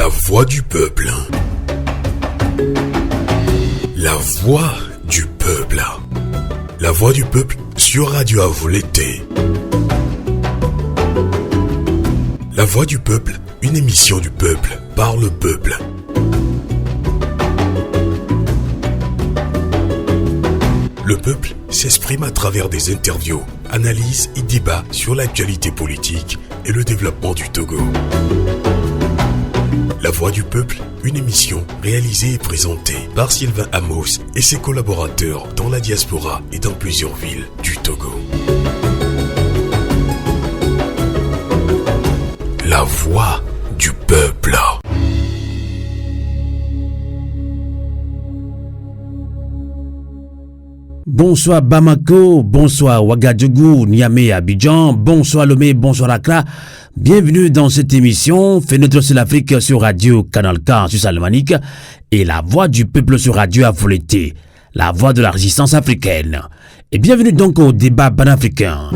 La voix du peuple. La voix du peuple. La voix du peuple sur Radio Avou l'été. La voix du peuple, une émission du peuple par le peuple. Le peuple s'exprime à travers des interviews, analyses et débats sur l'actualité politique et le développement du Togo. La Voix du Peuple, une émission réalisée et présentée par Sylvain Amos et ses collaborateurs dans la diaspora et dans plusieurs villes du Togo. La Voix du Peuple. Bonsoir Bamako, bonsoir Ouagadougou, Niamey, Abidjan, bonsoir Lomé, bonsoir Accra. Bienvenue dans cette émission, Fenêtre sur l'Afrique sur Radio Canal K sur Salmanique et La Voix du Peuple sur Radio Avou l'été, la voix de la résistance africaine. Et bienvenue donc au débat panafricain.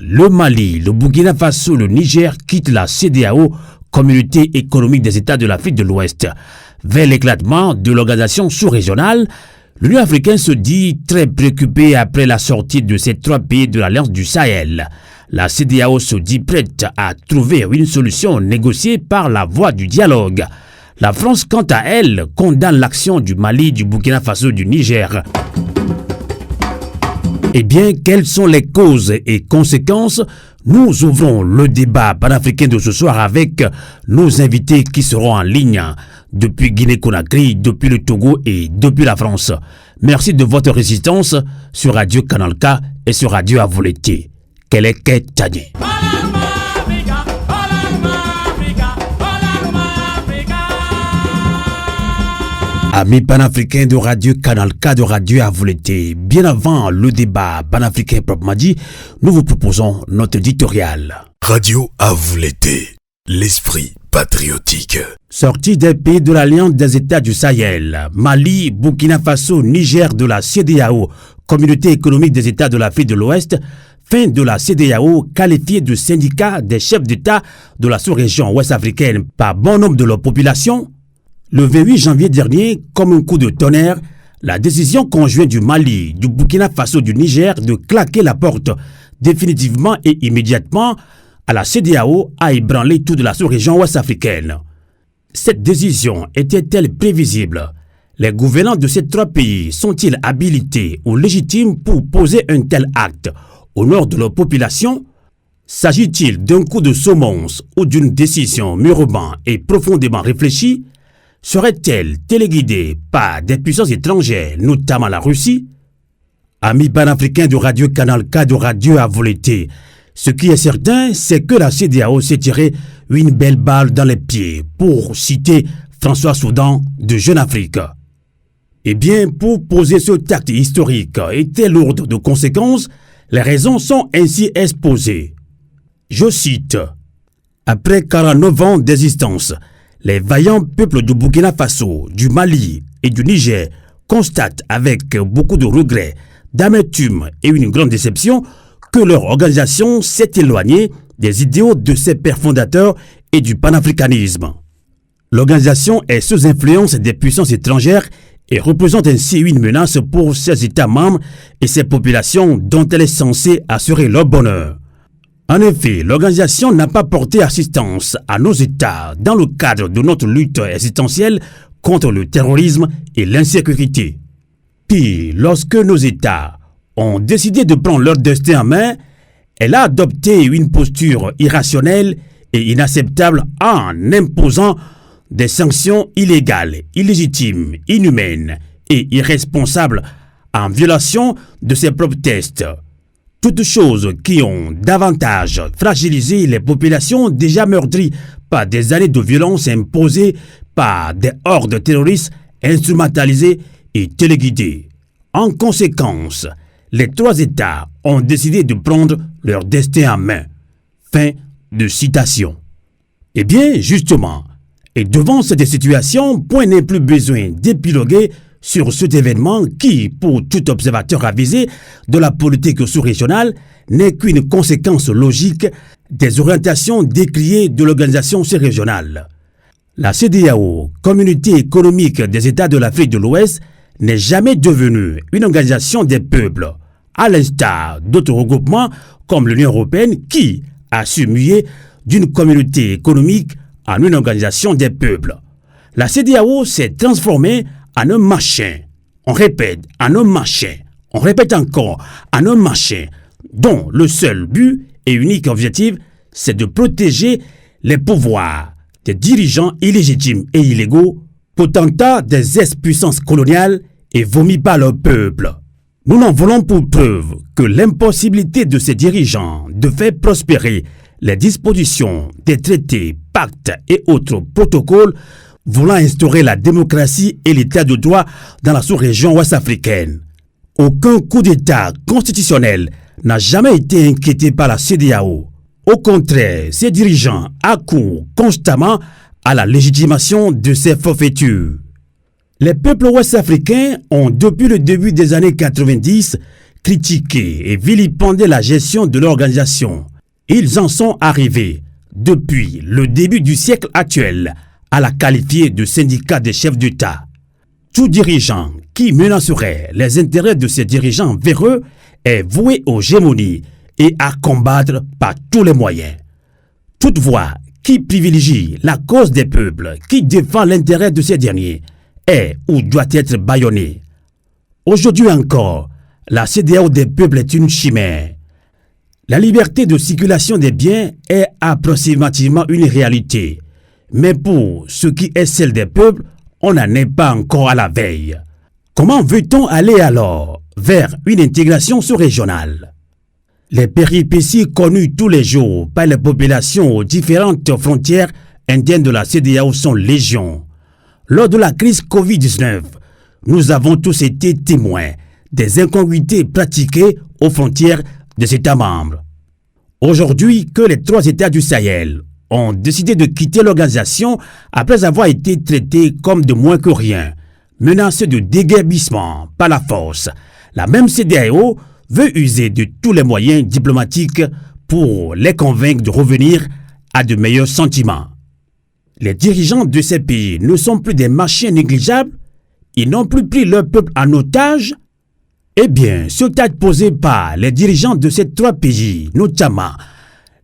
Le Mali, le Burkina Faso, le Niger quittent la CEDEAO, Communauté économique des États de l'Afrique de l'Ouest. Vers l'éclatement de l'organisation sous-régionale, l'Union africaine se dit très préoccupée après la sortie de ces trois pays de l'Alliance du Sahel. La CEDEAO se dit prête à trouver une solution négociée par la voie du dialogue. La France, quant à elle, condamne l'action du Mali, du Burkina Faso, du Niger. Eh bien, quelles sont les causes et conséquences? Nous ouvrons le débat panafricain de ce soir avec nos invités qui seront en ligne depuis Guinée-Conakry, depuis le Togo et depuis la France. Merci de votre résistance sur Radio Canal K et sur Radio Avou l'été. Quel est Ketani? Amis panafricains de Radio Canal K de Radio Avou l'été, bien avant le débat panafricain proprement dit, nous vous proposons notre éditorial. Radio Avou l'été, l'esprit patriotique. Sortie des pays de l'Alliance des États du Sahel, Mali, Burkina Faso, Niger de la CEDEAO, Communauté économique des États de l'Afrique de l'Ouest, fin de la CEDEAO qualifiée de syndicat des chefs d'État de la sous-région ouest-africaine par bon nombre de leur population. Le 28 janvier dernier, comme un coup de tonnerre, la décision conjointe du Mali, du Burkina Faso, du Niger de claquer la porte définitivement et immédiatement à la CEDEAO a ébranlé toute la sous-région ouest-africaine. Cette décision était-elle prévisible? Les gouvernants de ces trois pays sont-ils habilités ou légitimes pour poser un tel acte au nord de leur population? S'agit-il d'un coup de semonce ou d'une décision mûrement et profondément réfléchie? Serait-elle téléguidée par des puissances étrangères, notamment la Russie? Amis panafricains de Radio Canal K de Radio Avou l'été, ce qui est certain, c'est que la CEDEAO s'est tiré une belle balle dans les pieds, pour citer François Soudan de Jeune Afrique. Eh bien, pour poser ce acte historique était lourde de conséquences, les raisons sont ainsi exposées. Je cite, « Après 49 ans d'existence, les vaillants peuples du Burkina Faso, du Mali et du Niger constatent avec beaucoup de regrets, d'amertume et une grande déception que leur organisation s'est éloignée des idéaux de ses pères fondateurs et du panafricanisme. L'organisation est sous influence des puissances étrangères et représente ainsi une menace pour ses États membres et ses populations dont elle est censée assurer leur bonheur. En effet, l'organisation n'a pas porté assistance à nos États dans le cadre de notre lutte existentielle contre le terrorisme et l'insécurité. Puis, lorsque nos États ont décidé de prendre leur destin en main, elle a adopté une posture irrationnelle et inacceptable en imposant des sanctions illégales, illégitimes, inhumaines et irresponsables en violation de ses propres textes. Toutes choses qui ont davantage fragilisé les populations déjà meurtries par des années de violence imposées par des hordes terroristes instrumentalisées et téléguidées. En conséquence, les trois États ont décidé de prendre leur destin en main. Fin de citation. Eh bien, justement, et devant cette situation, point n'est plus besoin d'épiloguer sur cet événement qui, pour tout observateur avisé de la politique sous-régionale, n'est qu'une conséquence logique des orientations décriées de l'organisation sous-régionale. La CEDEAO, Communauté économique des États de l'Afrique de l'Ouest, n'est jamais devenue une organisation des peuples, à l'instar d'autres regroupements comme l'Union européenne qui a su muer d'une communauté économique en une organisation des peuples. La CEDEAO s'est transformée en un machin. On répète, en un machin. On répète encore, en un machin dont le seul but et unique objectif, c'est de protéger les pouvoirs des dirigeants illégitimes et illégaux, potentats des ex-puissances coloniales et vomis par leur peuple. Nous n'en voulons pour preuve que l'impossibilité de ces dirigeants de faire prospérer les dispositions des traités, pactes et autres protocoles voulant instaurer la démocratie et l'état de droit dans la sous-région ouest-africaine. Aucun coup d'État constitutionnel n'a jamais été inquiété par la CEDEAO. Au contraire, ces dirigeants accourent constamment à la légitimation de ces forfaitures. Les peuples ouest-africains ont, depuis le début des années 90, critiqué et vilipendé la gestion de l'organisation. Ils en sont arrivés, depuis le début du siècle actuel, à la qualifier de syndicat des chefs d'État. Tout dirigeant qui menacerait les intérêts de ses dirigeants véreux est voué aux gémonies et à combattre par tous les moyens. Toute voix qui privilégie la cause des peuples, qui défend l'intérêt de ces derniers, est ou doit être bâillonnée. Aujourd'hui encore, la CEDEAO des peuples est une chimère. La liberté de circulation des biens est approximativement une réalité. Mais pour ce qui est celle des peuples, on n'en est pas encore à la veille. Comment veut-on aller alors vers une intégration sous-régionale? Les péripéties connues tous les jours par les populations aux différentes frontières indiennes de la CEDEAO sont légion. Lors de la crise Covid-19, nous avons tous été témoins des incongruités pratiquées aux frontières des États membres. Aujourd'hui, que les 3 États du Sahel ont décidé de quitter l'organisation après avoir été traités comme de moins que rien, menacés de déguerpissement par la force, la même CEDEAO veut user de tous les moyens diplomatiques pour les convaincre de revenir à de meilleurs sentiments. Les dirigeants de ces pays ne sont plus des machins négligeables, ils n'ont plus pris leur peuple en otage. Eh bien, ce acte posé par les dirigeants de ces 3 pays, notamment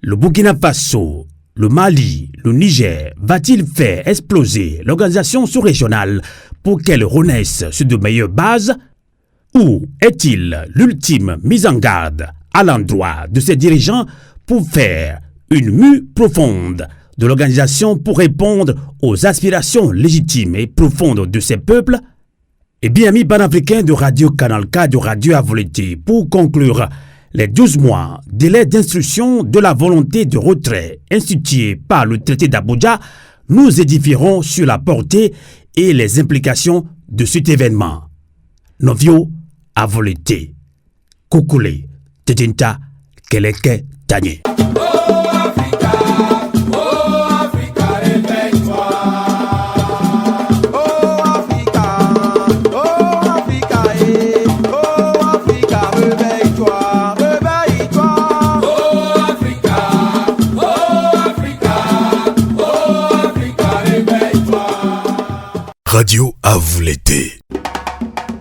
le Burkina Faso, le Mali, le Niger, va-t-il faire exploser l'organisation sous-régionale pour qu'elle renaisse sur de meilleures bases? Ou est-il l'ultime mise en garde à l'endroit de ces dirigeants pour faire une mue profonde de l'organisation pour répondre aux aspirations légitimes et profondes de ces peuples? Eh bien, amis panafricains de Radio Canal K, de Radio Avolete, pour conclure, les 12 mois, délai d'instruction de la volonté de retrait instituée par le traité d'Abuja, nous édifierons sur la portée et les implications de cet événement. Novio Avolete, Kukule, Tetinta, Keleke, Tanye. Radio Avolete.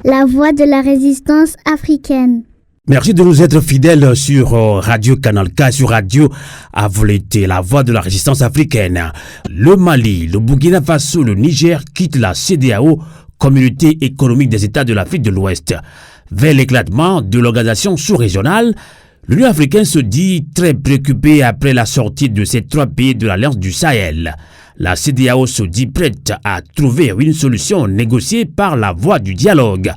La voix de la résistance africaine. Merci de nous être fidèles sur Radio Canal K, sur Radio Avolete, la voix de la résistance africaine. Le Mali, le Burkina Faso, le Niger quittent la CEDEAO, Communauté économique des États de l'Afrique de l'Ouest. Vers l'éclatement de l'organisation sous-régionale, l'Union africaine se dit très préoccupée après la sortie de ces 3 pays de l'Alliance du Sahel. La CEDEAO se dit prête à trouver une solution négociée par la voie du dialogue.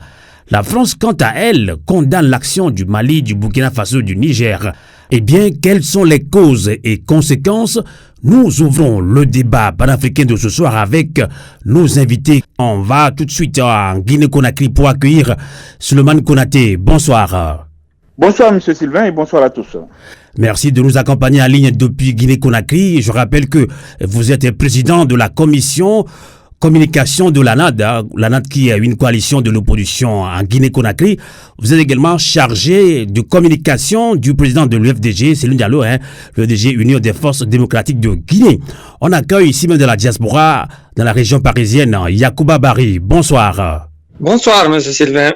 La France, quant à elle, condamne l'action du Mali, du Burkina Faso, du Niger. Eh bien, quelles sont les causes et conséquences? Nous ouvrons le débat panafricain de ce soir avec nos invités. On va tout de suite en Guinée-Conakry pour accueillir Souleymane Konaté. Bonsoir. Bonsoir M. Sylvain et bonsoir à tous. Merci de nous accompagner en ligne depuis Guinée-Conakry. Je rappelle que vous êtes président de la commission communication de l'ANAD, l'ANAD qui est une coalition de l'opposition en Guinée-Conakry. Vous êtes également chargé de communication du président de l'UFDG, Cellou Diallo, l'UFDG Union des forces démocratiques de Guinée. On accueille ici même de la diaspora dans la région parisienne, Yacouba Bari. Bonsoir. Bonsoir, M. Sylvain.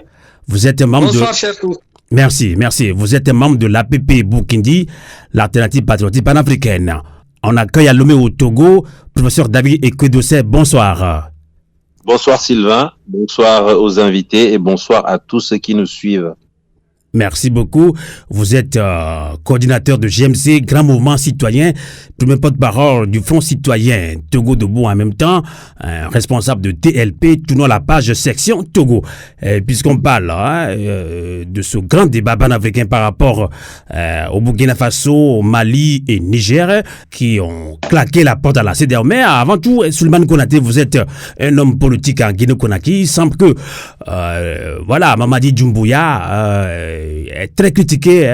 Vous êtes membre Bonsoir, chers tous. Merci. Vous êtes membre de l'APP Boukindi, l'alternative patriotique panafricaine. On accueille à Lomé au Togo, professeur David Ekwedossé. Bonsoir. Bonsoir Sylvain, bonsoir aux invités et bonsoir à tous ceux qui nous suivent. Merci beaucoup. Vous êtes coordinateur de GMC, Grand Mouvement Citoyen, premier porte-parole du Front Citoyen Togo Debout en même temps, responsable de TLP, tournons la page section Togo. Puisqu'on parle de ce grand débat panafricain par rapport au Burkina Faso, au Mali et Niger, qui ont claqué la porte à la CEDEAO. Mais avant tout, Souleymane Konaté, vous êtes un homme politique en Guinée-Conakry. Il semble que, Mamadi Doumbouya est très critiqué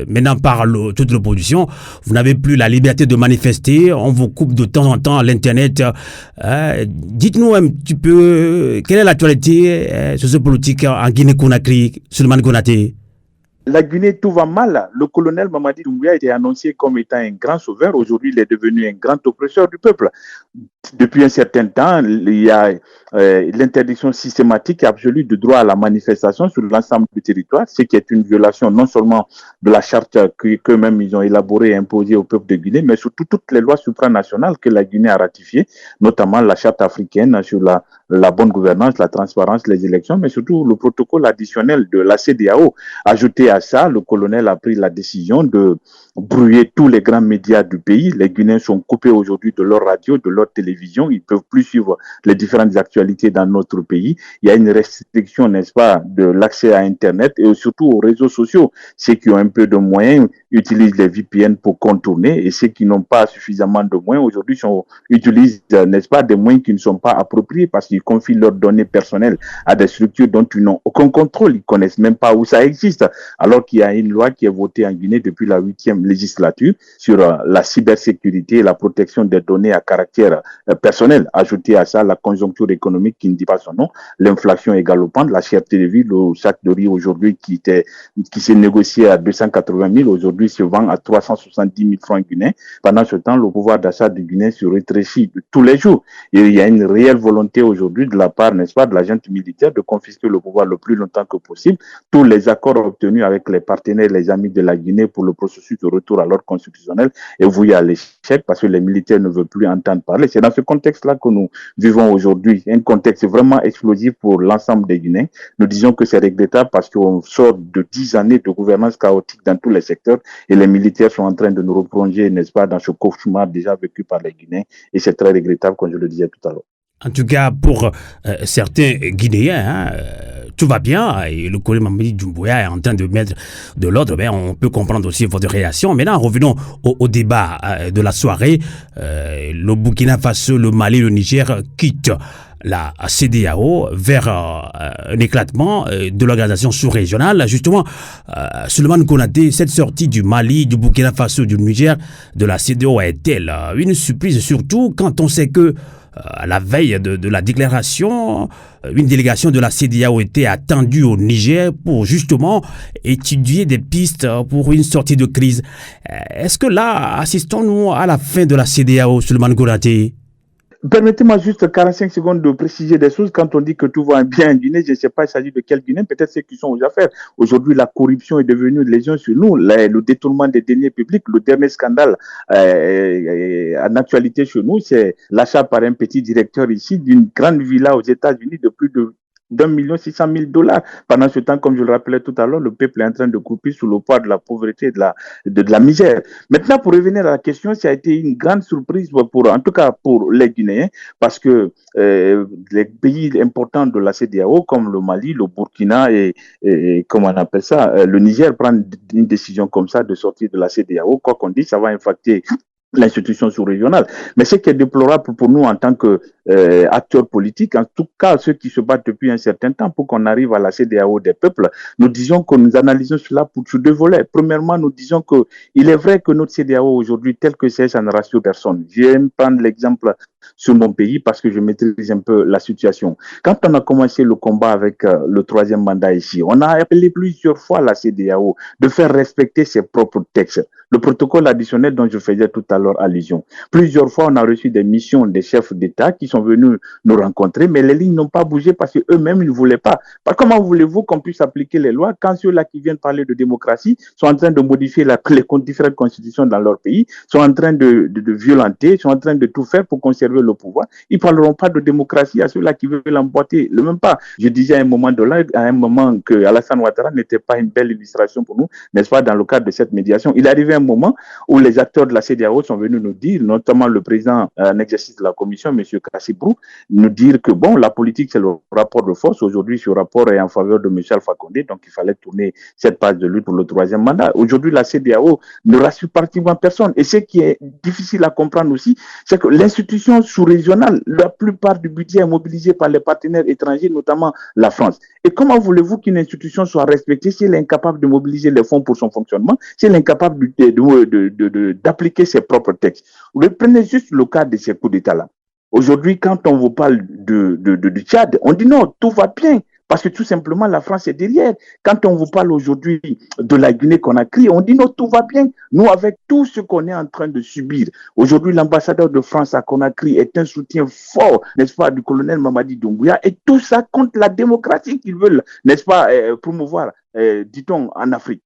maintenant par toute l'opposition. Vous n'avez plus la liberté de manifester, on vous coupe de temps en temps à l'internet. Dites-nous un petit peu quelle est l'actualité sociopolitique en Guinée-Conakry, Souleymane Konaté. La Guinée, tout va mal. Le colonel Mamadi Doumbouya a été annoncé comme étant un grand sauveur. Aujourd'hui, il est devenu un grand oppresseur du peuple. Depuis un certain temps, il y a l'interdiction systématique et absolue du droit à la manifestation sur l'ensemble du territoire, ce qui est une violation non seulement de la charte qu'eux-mêmes ils ont élaborée et imposée au peuple de Guinée, mais surtout toutes les lois supranationales que la Guinée a ratifiées, notamment la charte africaine sur la bonne gouvernance, la transparence, les élections, mais surtout le protocole additionnel de la CEDEAO. Ajouté à ça, le colonel a pris la décision de brouiller tous les grands médias du pays. Les Guinéens sont coupés aujourd'hui de leur radio, de leur télévision. Ils ne peuvent plus suivre les différentes actualités dans notre pays. Il y a une restriction, n'est-ce pas, de l'accès à Internet et surtout aux réseaux sociaux. Ceux qui ont un peu de moyens utilisent les VPN pour contourner et ceux qui n'ont pas suffisamment de moyens aujourd'hui utilisent, n'est-ce pas, des moyens qui ne sont pas appropriés parce qu'ils confient leurs données personnelles à des structures dont ils n'ont aucun contrôle. Ils ne connaissent même pas où ça existe. Alors qu'il y a une loi qui est votée en Guinée depuis la 8e législature sur la cybersécurité et la protection des données à caractère personnel. Ajouté à ça la conjoncture économique qui ne dit pas son nom, l'inflation est galopante, la cherté de vie, le sac de riz aujourd'hui qui s'est négocié à 280 000, aujourd'hui se vend à 370 000 francs guinéens. Pendant ce temps, le pouvoir d'achat du Guinée se rétrécit tous les jours. Et il y a une réelle volonté aujourd'hui de la part, n'est-ce pas, de la junte militaire de confisquer le pouvoir le plus longtemps que possible. Tous les accords obtenus avec les partenaires, les amis de la Guinée pour le processus de retour à l'ordre constitutionnel est voué à l'échec parce que les militaires ne veulent plus entendre parler. C'est dans ce contexte-là que nous vivons aujourd'hui, un contexte vraiment explosif pour l'ensemble des Guinéens. Nous disons que c'est regrettable parce qu'on sort de 10 années de gouvernance chaotique dans tous les secteurs et les militaires sont en train de nous replonger, n'est-ce pas, dans ce cauchemar déjà vécu par les Guinéens et c'est très regrettable, comme je le disais tout à l'heure. En tout cas, pour certains Guinéens, tout va bien et le colonel Mamadi Doumbouya est en train de mettre de l'ordre. Ben, on peut comprendre aussi votre réaction. Maintenant, revenons au débat de la soirée. Le Burkina Faso, le Mali, le Niger quittent la CEDEAO vers un éclatement de l'organisation sous-régionale. Justement, Souleymane Konaté, cette sortie du Mali, du Burkina Faso, du Niger, de la CEDEAO est-elle une surprise, surtout quand on sait que à la veille de la déclaration, une délégation de la CEDEAO était attendue au Niger pour justement étudier des pistes pour une sortie de crise. Est-ce que là, assistons-nous à la fin de la CEDEAO, Souleymane Konaté? Permettez-moi juste 45 secondes de préciser des choses. Quand on dit que tout va bien en Guinée, je ne sais pas il s'agit de quel Guinée, peut-être ceux qui sont aux affaires. Aujourd'hui, la corruption est devenue une légion sur nous. Le détournement des deniers publics, le dernier scandale en actualité chez nous, c'est l'achat par un petit directeur ici d'une grande villa aux États-Unis de plus de $1,600,000. Pendant ce temps, comme je le rappelais tout à l'heure, le peuple est en train de couper sous le poids de la pauvreté et de la misère. Maintenant, pour revenir à la question, ça a été une grande surprise en tout cas pour les Guinéens, parce que les pays importants de la CEDEAO, comme le Mali, le Burkina et comment on appelle ça, le Niger, prennent une décision comme ça de sortir de la CEDEAO. Quoi qu'on dise, ça va impacter l'institution sous-régionale. Mais ce qui est déplorable pour nous en tant qu'acteurs politiques, en tout cas ceux qui se battent depuis un certain temps pour qu'on arrive à la CEDEAO des peuples, nous disons que nous analysons cela sur deux volets. Premièrement, nous disons qu'il est vrai que notre CEDEAO aujourd'hui, tel que c'est, ça ne rassure personne. Je vais prendre l'exemple sur mon pays parce que je maîtrise un peu la situation. Quand on a commencé le combat avec le troisième mandat ici, on a appelé plusieurs fois la CEDEAO de faire respecter ses propres textes. Le protocole additionnel dont je faisais tout à l'heure allusion. Plusieurs fois, on a reçu des missions des chefs d'État qui sont venus nous rencontrer, mais les lignes n'ont pas bougé parce qu'eux-mêmes, ils ne voulaient pas. Comment voulez-vous qu'on puisse appliquer les lois quand ceux-là qui viennent parler de démocratie sont en train de modifier les différentes constitutions dans leur pays, sont en train de violenter, sont en train de tout faire pour conserver le pouvoir. Ils ne parleront pas de démocratie à ceux-là qui veulent l'emboîter. Le même pas. Je disais à un moment que Alassane Ouattara n'était pas une belle illustration pour nous, n'est-ce pas, dans le cadre de cette médiation. Il est arrivé un moment où les acteurs de la CEDEAO sont venus nous dire, notamment le président en exercice de la commission, M. Kassibrou, nous dire que bon, la politique c'est le rapport de force. Aujourd'hui, ce rapport est en faveur de M. Alpha Condé, donc il fallait tourner cette page de lutte pour le troisième mandat. Aujourd'hui, la CEDEAO ne rassure pratiquement personne. Et ce qui est difficile à comprendre aussi, c'est que l'institution sous-régionale, la plupart du budget est mobilisé par les partenaires étrangers, notamment la France. Et comment voulez-vous qu'une institution soit respectée si elle est incapable de mobiliser les fonds pour son fonctionnement, si elle est incapable d'appliquer ses propres textes? Vous prenez juste le cas de ces coups d'État-là. Aujourd'hui, quand on vous parle du Tchad, on dit non, tout va bien. Parce que tout simplement, la France est derrière. Quand on vous parle aujourd'hui de la Guinée-Conakry, on dit non, tout va bien. Nous, avec tout ce qu'on est en train de subir, aujourd'hui, l'ambassadeur de France à Conakry est un soutien fort, n'est-ce pas, du colonel Mamadi Doumbouya. Et tout ça contre la démocratie qu'ils veulent, n'est-ce pas, promouvoir, dit-on, en Afrique.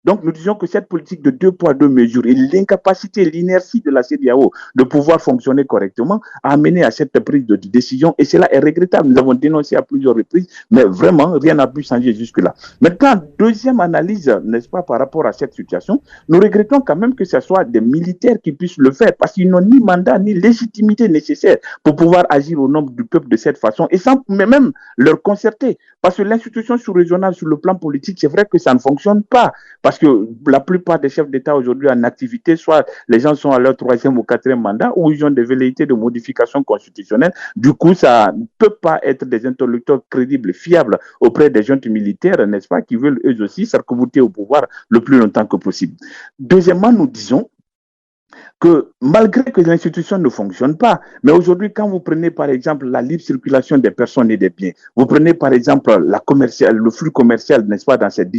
Donc, nous disons que cette politique de 2 poids 2 mesures et l'incapacité, l'inertie de la CEDEAO de pouvoir fonctionner correctement a amené à cette prise de décision et cela est regrettable. Nous avons dénoncé à plusieurs reprises, mais vraiment, rien n'a pu changer jusque-là. Maintenant, deuxième analyse, n'est-ce pas, par rapport à cette situation, nous regrettons quand même que ce soit des militaires qui puissent le faire parce qu'ils n'ont ni mandat ni légitimité nécessaire pour pouvoir agir au nom du peuple de cette façon et sans même leur concerter. Parce que l'institution sous-régionale, sur le plan politique, c'est vrai que ça ne fonctionne pas. Parce que la plupart des chefs d'État aujourd'hui en activité, soit les gens sont à leur 3e ou 4e mandat, ou ils ont des velléités de modification constitutionnelle. Du coup, ça ne peut pas être des interlocuteurs crédibles, fiables auprès des juntes militaires, n'est-ce pas, qui veulent eux aussi s'arc-bouter au pouvoir le plus longtemps que possible. Deuxièmement, nous disons que malgré que l'institution ne fonctionne pas, mais aujourd'hui, quand vous prenez par exemple la libre circulation des personnes et des biens, vous prenez par exemple le flux commercial, n'est-ce pas, dans cette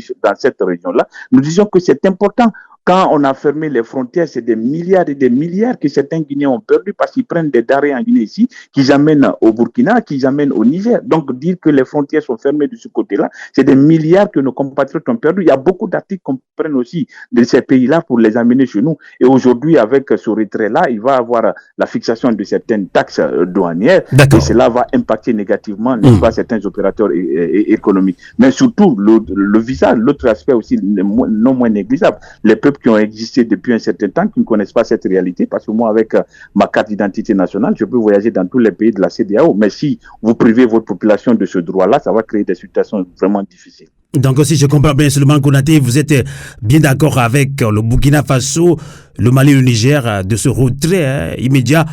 région-là, nous disons que c'est important. Quand on a fermé les frontières, c'est des milliards et des milliards que certains Guinéens ont perdu parce qu'ils prennent des denrées en Guinée ici, qu'ils amènent au Burkina, qu'ils amènent au Niger. Donc, dire que les frontières sont fermées de ce côté-là, c'est des milliards que nos compatriotes ont perdus. Il y a beaucoup d'articles qu'on prenne aussi de ces pays-là pour les amener chez nous. Et aujourd'hui, avec ce retrait-là, il va y avoir la fixation de certaines taxes douanières. Et cela va impacter négativement, n'est-ce pas, certains opérateurs économiques. Mais surtout, le visa, l'autre aspect aussi non moins négligeable. Les peuples qui ont existé depuis un certain temps, qui ne connaissent pas cette réalité, parce que moi, avec ma carte d'identité nationale, je peux voyager dans tous les pays de la CEDEAO. Mais si vous privez votre population de ce droit-là, ça va créer des situations vraiment difficiles. Donc, si je comprends bien, Souleymane Konaté, vous êtes bien d'accord avec le Burkina Faso, le Mali et le Niger de ce retrait immédiat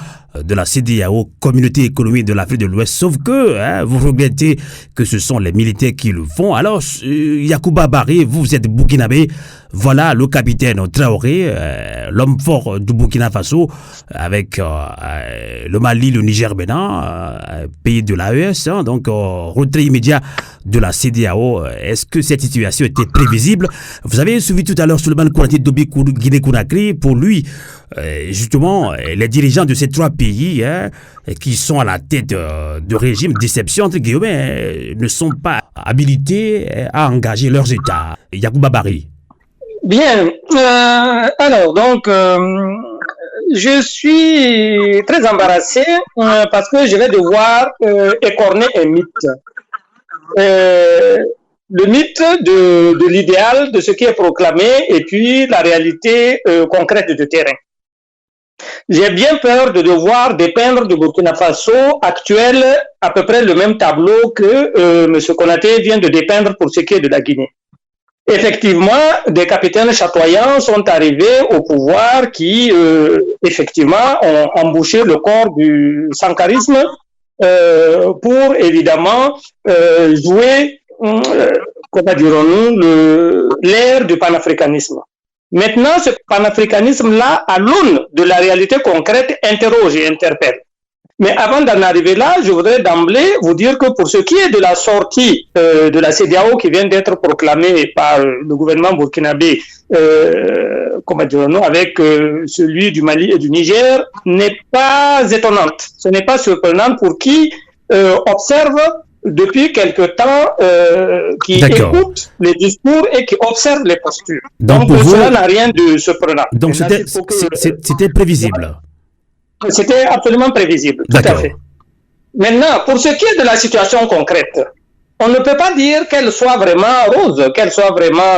de la CEDEAO, Communauté économique de l'Afrique de l'Ouest, sauf que vous regrettez que ce sont les militaires qui le font. Alors, Yacouba Barry, vous êtes burkinabé, voilà le capitaine Traoré, l'homme fort du Burkina Faso, avec le Mali, le Niger maintenant, pays de l'AES, donc retrait immédiat de la CEDEAO. Est-ce que cette situation était prévisible? Vous avez suivi tout à l'heure Souleymane Konaté d'Obi Guinée-Conakry. Pour lui, justement, les dirigeants de ces 3 pays qui sont à la tête de régimes d'exception, entre guillemets, ne sont pas habilités à engager leurs États. Yacouba Barry. Bien. Alors, donc, je suis très embarrassé parce que je vais devoir écorner un mythe. Le mythe de l'idéal, de ce qui est proclamé, et puis la réalité concrète de terrain. J'ai bien peur de devoir dépeindre du Burkina Faso actuel à peu près le même tableau que M. Konaté vient de dépeindre pour ce qui est de la Guinée. Effectivement, des capitaines chatoyants sont arrivés au pouvoir qui, effectivement, ont embouché le corps du sankarisme pour, évidemment, jouer, comment dirons-nous, l'ère du panafricanisme. Maintenant, ce panafricanisme-là, à l'aune de la réalité concrète, interroge et interpelle. Mais avant d'en arriver là, je voudrais d'emblée vous dire que pour ce qui est de la sortie de la CEDEAO qui vient d'être proclamée par le gouvernement burkinabé, avec celui du Mali et du Niger, n'est pas étonnante. Ce n'est pas surprenant pour qui observe depuis quelque temps, qui écoute les discours et qui observe les postures. Donc cela n'a rien de surprenant. Donc c'était prévisible. C'était absolument prévisible, tout à fait. Maintenant, pour ce qui est de la situation concrète, on ne peut pas dire qu'elle soit vraiment rose, qu'elle soit vraiment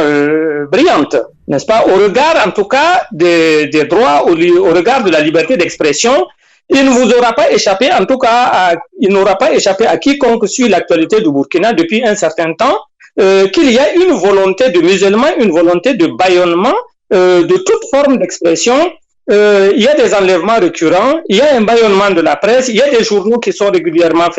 brillante, n'est-ce pas? Au regard, en tout cas, des droits, au regard de la liberté d'expression, il ne vous aura pas échappé, en tout cas, il n'aura pas échappé à quiconque suit l'actualité du Burkina depuis un certain temps, qu'il y a une volonté de musulmans, une volonté de bâillonnement de toute forme d'expression. Il y a des enlèvements récurrents, il y a un bâillonnement de la presse, il y a des journaux qui sont régulièrement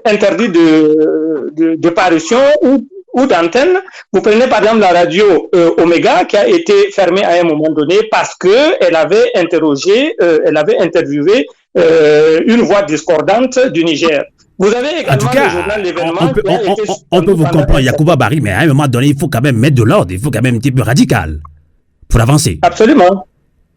interdits de parution ou d'antenne. Vous prenez par exemple la radio Omega qui a été fermée à un moment donné parce que elle avait interviewé une voix discordante du Niger. Vous avez également en tout cas, le journal L'événement. On peut vous comprendre, Yacouba Barry, mais à un moment donné, il faut quand même mettre de l'ordre, il faut quand même un petit peu radical pour avancer. Absolument.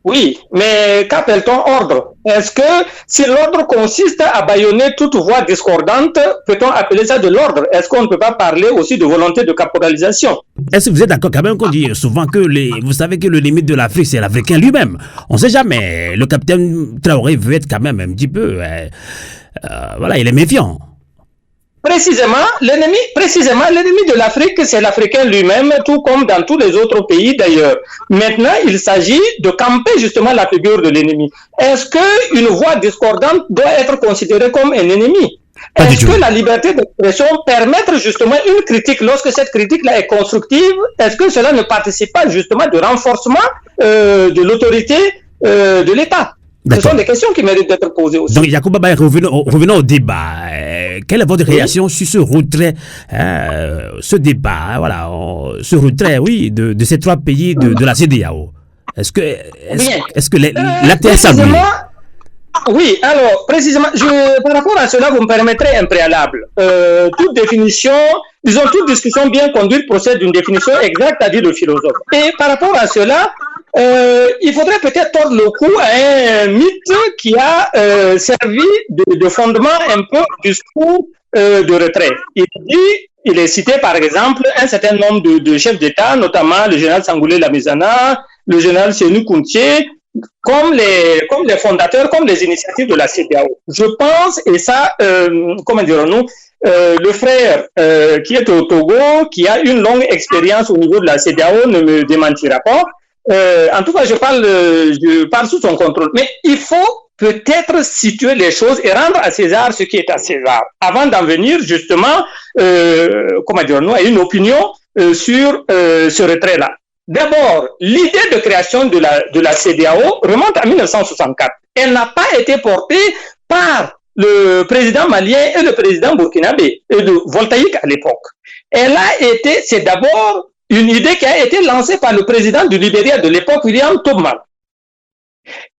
Oui, mais qu'appelle-t-on ordre? Est-ce que si l'ordre consiste à bâillonner toute voix discordante, peut-on appeler ça de l'ordre? Est-ce qu'on ne peut pas parler aussi de volonté de caporalisation? Est-ce que vous êtes d'accord quand même qu'on dit souvent que vous savez que le limite de l'Afrique, c'est l'Africain lui-même? On ne sait jamais. Le capitaine Traoré veut être quand même un petit peu... voilà, il est méfiant. Précisément, l'ennemi de l'Afrique, c'est l'Africain lui-même, tout comme dans tous les autres pays d'ailleurs. Maintenant, il s'agit de camper justement la figure de l'ennemi. Est-ce qu'une voix discordante doit être considérée comme un ennemi? Est-ce que la liberté d'expression permet justement une critique, lorsque cette critique-là est constructive, est-ce que cela ne participe pas justement du renforcement de l'autorité de l'État? Ce sont des questions qui méritent d'être posées aussi. Donc, Yacouba Baye, revenons au débat. Quelle est votre réaction sur ce retrait, ce débat, voilà, ce retrait, oui, de ces trois pays de la CEDEAO? Est-ce que l'ATS a voulu? Oui, alors, précisément, par rapport à cela, vous me permettrez un préalable. Toute définition, disons, toute discussion bien conduite procède d'une définition exacte, a dit le philosophe. Et par rapport à cela, il faudrait peut-être tordre le cou à un mythe qui a servi de fondement un peu du discours de retrait. Il est cité par exemple un certain nombre de chefs d'État, notamment le général Sangoulé Lamizana, le général Sénou Kountié, comme les fondateurs, comme les initiatives de la CEDEAO. Je pense, et ça, comment dirons-nous, le frère qui est au Togo, qui a une longue expérience au niveau de la CEDEAO, ne me démentira pas. En tout cas, je parle sous son contrôle. Mais il faut peut-être situer les choses et rendre à César ce qui est à César, avant d'en venir justement, comment dire-nous, à une opinion sur ce retrait-là. D'abord, l'idée de création de la CEDEAO remonte à 1964. Elle n'a pas été portée par le président malien et le président burkinabé, et de Voltaïque à l'époque. C'est d'abord une idée qui a été lancée par le président du Libéria de l'époque, William Tubman,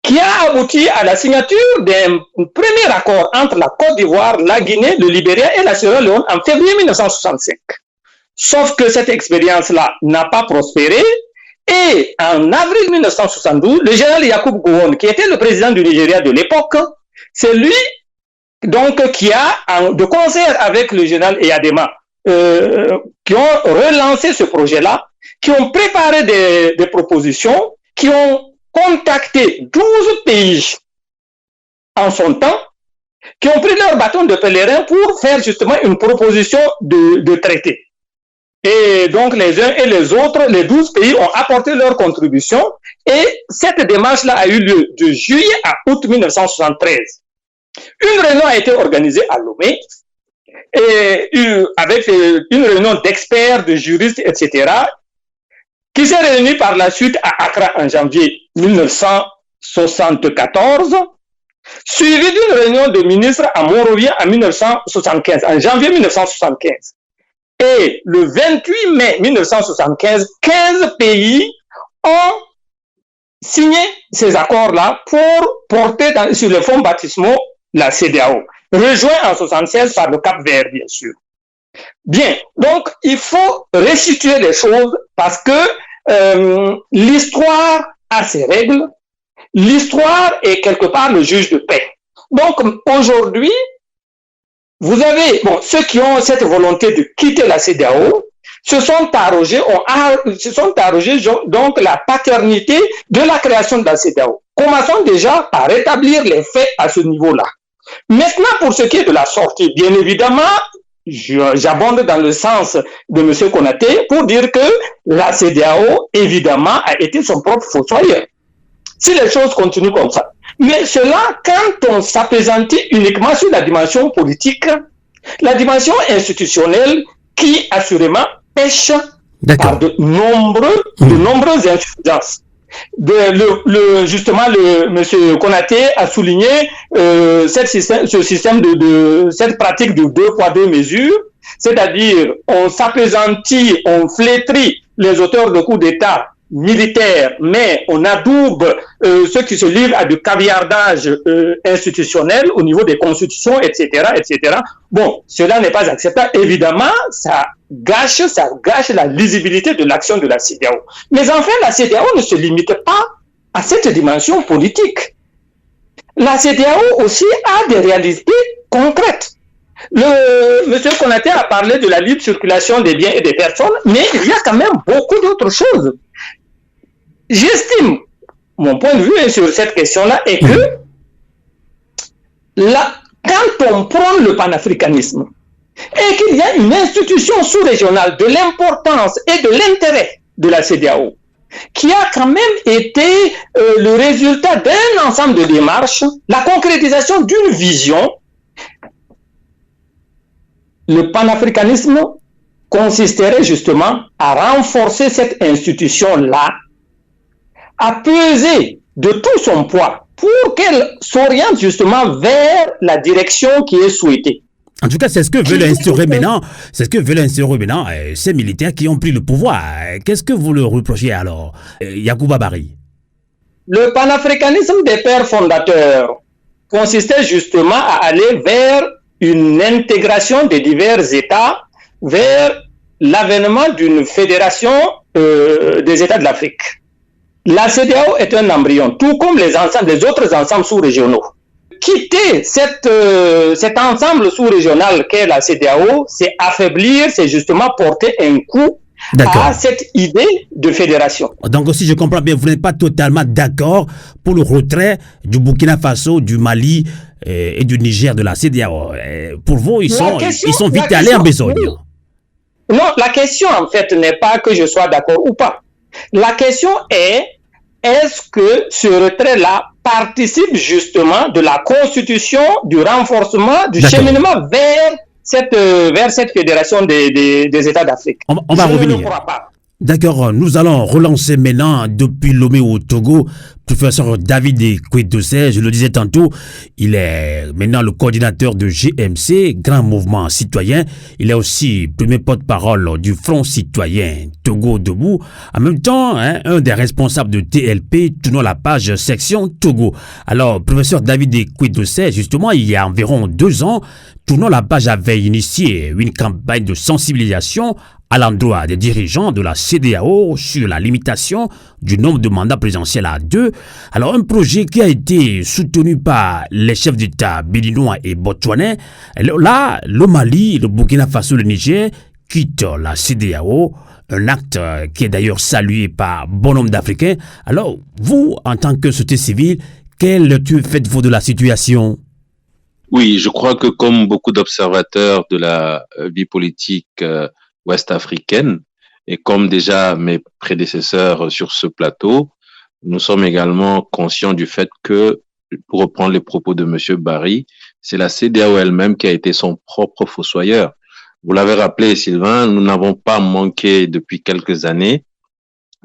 qui a abouti à la signature d'un premier accord entre la Côte d'Ivoire, la Guinée, le Libéria et la Sierra Leone en février 1965. Sauf que cette expérience-là n'a pas prospéré et en avril 1972, le général Yacoub Gowon, qui était le président du Nigeria de l'époque, c'est lui donc qui a, de concert avec le général Eyadema, qui ont relancé ce projet-là, qui ont préparé des propositions, qui ont contacté 12 pays en son temps, qui ont pris leur bâton de pèlerin pour faire justement une proposition de traité. Et donc les uns et les autres, les 12 pays ont apporté leur contribution et cette démarche-là a eu lieu de juillet à août 1973. Une réunion a été organisée à Lomé et avec une réunion d'experts, de juristes, etc., qui s'est réunie par la suite à Accra en janvier 1974, suivie d'une réunion de ministres à Monrovia en 1975, en janvier 1975. Et le 28 mai 1975, 15 pays ont signé ces accords-là pour porter sur les fonds baptismaux la CEDEAO, rejoint en 1976 par le Cap-Vert, bien sûr. Bien, donc il faut restituer les choses parce que l'histoire a ses règles, l'histoire est quelque part le juge de paix. Donc aujourd'hui, vous avez, ceux qui ont cette volonté de quitter la CEDEAO se sont arrogés donc la paternité de la création de la CEDEAO. Commençons déjà par rétablir les faits à ce niveau-là. Maintenant, pour ce qui est de la sortie, bien évidemment, j'abonde dans le sens de M. Konaté pour dire que la CEDEAO, évidemment, a été son propre fossoyeur. Si les choses continuent comme ça. Mais cela, quand on s'appesantit uniquement sur la dimension politique, la dimension institutionnelle qui, assurément, pêche par de nombreuses insuffisances. Justement, M. Konaté a souligné cette pratique de 2 poids 2 mesures, c'est-à-dire on s'appesantit, on flétrit les auteurs de coups d'État militaires, mais on adoube ceux qui se livrent à du caviardage institutionnel au niveau des constitutions, etc., etc. Bon, cela n'est pas acceptable. Évidemment, ça gâche la lisibilité de l'action de la CEDEAO. Mais enfin, la CEDEAO ne se limite pas à cette dimension politique. La CEDEAO aussi a des réalités concrètes. Monsieur Konaté a parlé de la libre circulation des biens et des personnes, mais il y a quand même beaucoup d'autres choses. J'estime, mon point de vue sur cette question-là est que quand on prône le panafricanisme et qu'il y a une institution sous-régionale de l'importance et de l'intérêt de la CEDEAO, qui a quand même été le résultat d'un ensemble de démarches, la concrétisation d'une vision, le panafricanisme consisterait justement à renforcer cette institution-là, à peser de tout son poids pour qu'elle s'oriente justement vers la direction qui est souhaitée. En tout cas, c'est ce que veulent instaurer maintenant. C'est ce que veulent instaurer maintenant ces militaires qui ont pris le pouvoir. Qu'est-ce que vous leur reprochez alors, Yacouba Bari? Le panafricanisme des pères fondateurs consistait justement à aller vers une intégration des divers États, vers l'avènement d'une fédération des États de l'Afrique. La CEDEAO est un embryon, tout comme les autres ensembles sous-régionaux. Quitter cet ensemble sous-régional qu'est la CEDEAO, c'est affaiblir, c'est justement porter un coup à cette idée de fédération. Donc, si je comprends bien, vous n'êtes pas totalement d'accord pour le retrait du Burkina Faso, du Mali et du Niger de la CEDEAO. Pour vous, ils sont vite allés en besogne. Non, la question en fait n'est pas que je sois d'accord ou pas. La question est-ce que ce retrait-là participe justement de la constitution, du renforcement, du cheminement vers cette fédération des États d'Afrique? On va revenir. Ne crois pas. D'accord, nous allons relancer maintenant depuis Lomé au Togo. Professeur David Kwetosé, je le disais tantôt, il est maintenant le coordinateur de GMC, Grand Mouvement Citoyen. Il est aussi premier porte-parole du Front Citoyen Togo Debout. En même temps, un des responsables de TLP, tournant la page section Togo. Alors, professeur David Kwetosé, justement, il y a environ 2 ans, tournant la page avait initié une campagne de sensibilisation à l'endroit des dirigeants de la CEDEAO sur la limitation du nombre de mandats présidentiels à 2. Alors, un projet qui a été soutenu par les chefs d'État béninois et botswanais. Là, le Mali, le Burkina Faso, le Niger quittent la CEDEAO, un acte qui est d'ailleurs salué par bon nombre d'Africains. Alors, vous, en tant que société civile, quelle lecture faites-vous de la situation? Oui, je crois que comme beaucoup d'observateurs de la vie politique ouest-africaine, et comme déjà mes prédécesseurs sur ce plateau, nous sommes également conscients du fait que, pour reprendre les propos de M. Bari, c'est la CEDEAO elle-même qui a été son propre fossoyeur. Vous l'avez rappelé, Sylvain, nous n'avons pas manqué depuis quelques années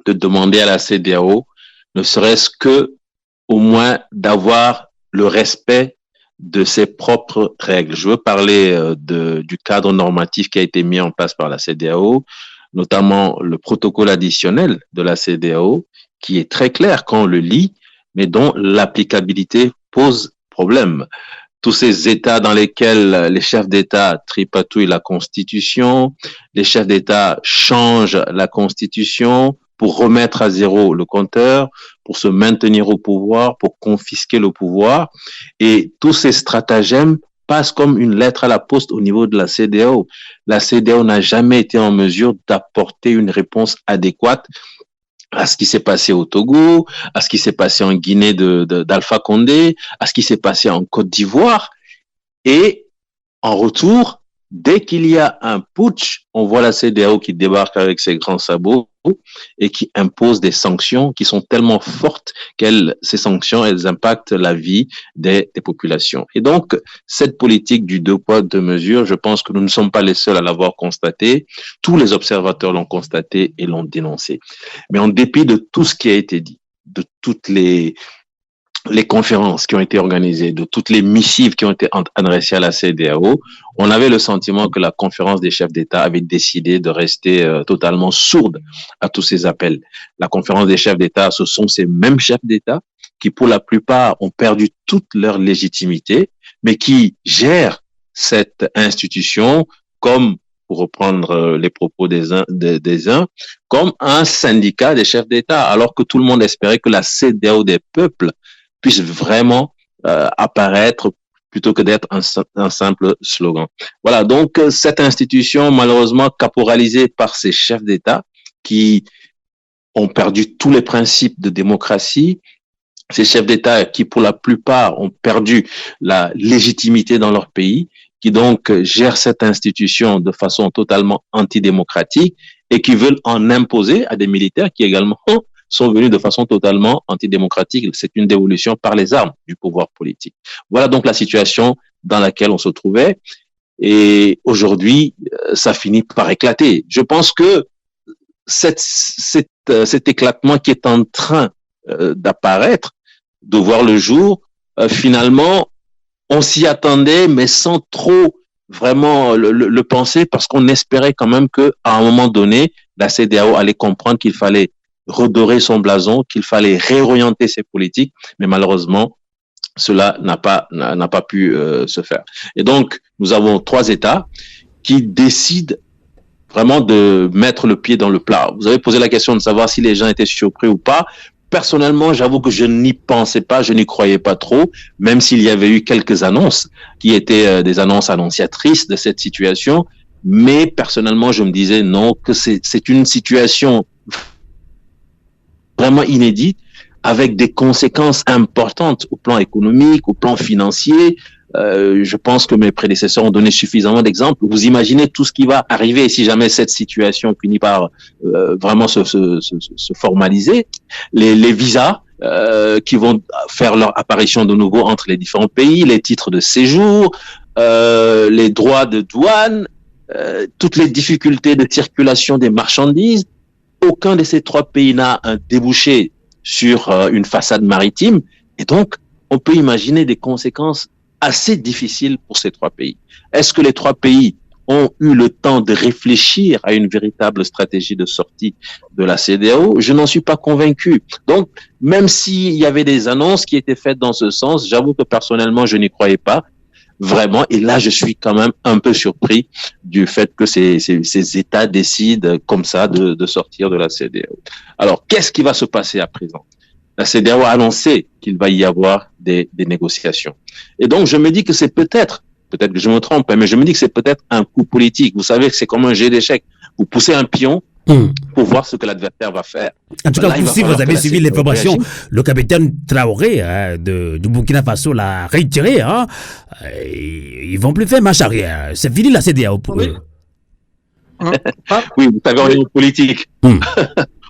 de demander à la CEDEAO, ne serait-ce que au moins d'avoir le respect de ses propres règles. Je veux parler du cadre normatif qui a été mis en place par la CEDEAO, notamment le protocole additionnel de la CEDEAO, qui est très clair quand on le lit, mais dont l'applicabilité pose problème. Tous ces États dans lesquels les chefs d'État tripatouillent la Constitution, les chefs d'État changent la Constitution pour remettre à zéro le compteur, pour se maintenir au pouvoir, pour confisquer le pouvoir. Et tous ces stratagèmes passent comme une lettre à la poste au niveau de la CEDEAO. La CEDEAO n'a jamais été en mesure d'apporter une réponse adéquate à ce qui s'est passé au Togo, à ce qui s'est passé en Guinée d'Alpha Condé, à ce qui s'est passé en Côte d'Ivoire. Et en retour, dès qu'il y a un putsch, on voit la CEDEAO qui débarque avec ses grands sabots et qui impose des sanctions qui sont tellement fortes ces sanctions, elles impactent la vie des populations. Et donc, cette politique du 2 poids, 2 mesures, je pense que nous ne sommes pas les seuls à l'avoir constaté. Tous les observateurs l'ont constaté et l'ont dénoncé. Mais en dépit de tout ce qui a été dit, de toutes les conférences qui ont été organisées, de toutes les missives qui ont été adressées à la CEDEAO, on avait le sentiment que la conférence des chefs d'État avait décidé de rester totalement sourde à tous ces appels. La conférence des chefs d'État, ce sont ces mêmes chefs d'État qui, pour la plupart, ont perdu toute leur légitimité, mais qui gèrent cette institution comme, pour reprendre les propos des uns, comme un syndicat des chefs d'État, alors que tout le monde espérait que la CEDEAO des peuples puisse vraiment apparaître plutôt que d'être un simple slogan. Voilà, donc cette institution, malheureusement, caporalisée par ces chefs d'État qui ont perdu tous les principes de démocratie, ces chefs d'État qui, pour la plupart, ont perdu la légitimité dans leur pays, qui donc gèrent cette institution de façon totalement antidémocratique et qui veulent en imposer à des militaires qui également sont venus de façon totalement antidémocratique. C'est une dévolution par les armes du pouvoir politique. Voilà donc la situation dans laquelle on se trouvait. Et aujourd'hui, ça finit par éclater. Je pense que cet éclatement qui est en train d'apparaître, de voir le jour, finalement, on s'y attendait, mais sans trop vraiment le penser, parce qu'on espérait quand même qu'à un moment donné, la CEDEAO allait comprendre qu'il fallait redorer son blason, qu'il fallait réorienter ses politiques, mais malheureusement, cela n'a pas pu se faire. Et donc, nous avons 3 États qui décident vraiment de mettre le pied dans le plat. Vous avez posé la question de savoir si les gens étaient surpris ou pas. Personnellement, j'avoue que je n'y pensais pas, je n'y croyais pas trop, même s'il y avait eu quelques annonces qui étaient des annonces annonciatrices de cette situation. Mais personnellement, je me disais non, que c'est une situation vraiment inédite, avec des conséquences importantes au plan économique, au plan financier. Je pense que mes prédécesseurs ont donné suffisamment d'exemples. Vous imaginez tout ce qui va arriver si jamais cette situation finit par vraiment se formaliser. Les visas qui vont faire leur apparition de nouveau entre les différents pays, les titres de séjour, les droits de douane, toutes les difficultés de circulation des marchandises. Aucun de ces 3 pays n'a un débouché sur une façade maritime. Et donc, on peut imaginer des conséquences assez difficiles pour ces 3 pays. Est-ce que les 3 pays ont eu le temps de réfléchir à une véritable stratégie de sortie de la CEDEAO? Je n'en suis pas convaincu. Donc, même s'il y avait des annonces qui étaient faites dans ce sens, j'avoue que personnellement, je n'y croyais pas. Vraiment, et là, je suis quand même un peu surpris du fait que ces États décident comme ça de sortir de la CEDEAO. Alors, qu'est-ce qui va se passer à présent? La CEDEAO a annoncé qu'il va y avoir des négociations. Et donc, je me dis que c'est peut-être que je me trompe, mais je me dis que c'est peut-être un coup politique. Vous savez que c'est comme un jet d'échecs. Vous poussez un pion pour voir ce que l'adversaire va faire. En tout cas, si vous avez suivi l'information, le capitaine Traoré du Burkina Faso l'a retiré. Ils vont plus faire marche arrière. C'est fini la CEDEAO pour eux. Oui, vous savez, on est en politique.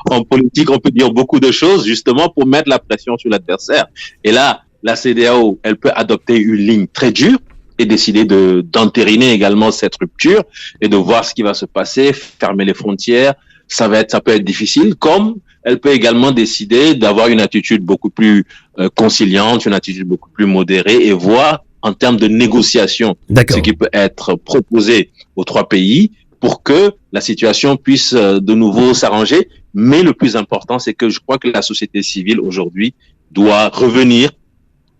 En politique, on peut dire beaucoup de choses justement pour mettre la pression sur l'adversaire. Et là, la CEDEAO, elle peut adopter une ligne très dure et décider d'entériner également cette rupture et de voir ce qui va se passer, fermer les frontières. Ça peut être difficile, comme elle peut également décider d'avoir une attitude beaucoup plus conciliante, une attitude beaucoup plus modérée et voir en termes de négociation ce qui peut être proposé aux 3 pays pour que la situation puisse de nouveau s'arranger. Mais le plus important, c'est que je crois que la société civile aujourd'hui doit revenir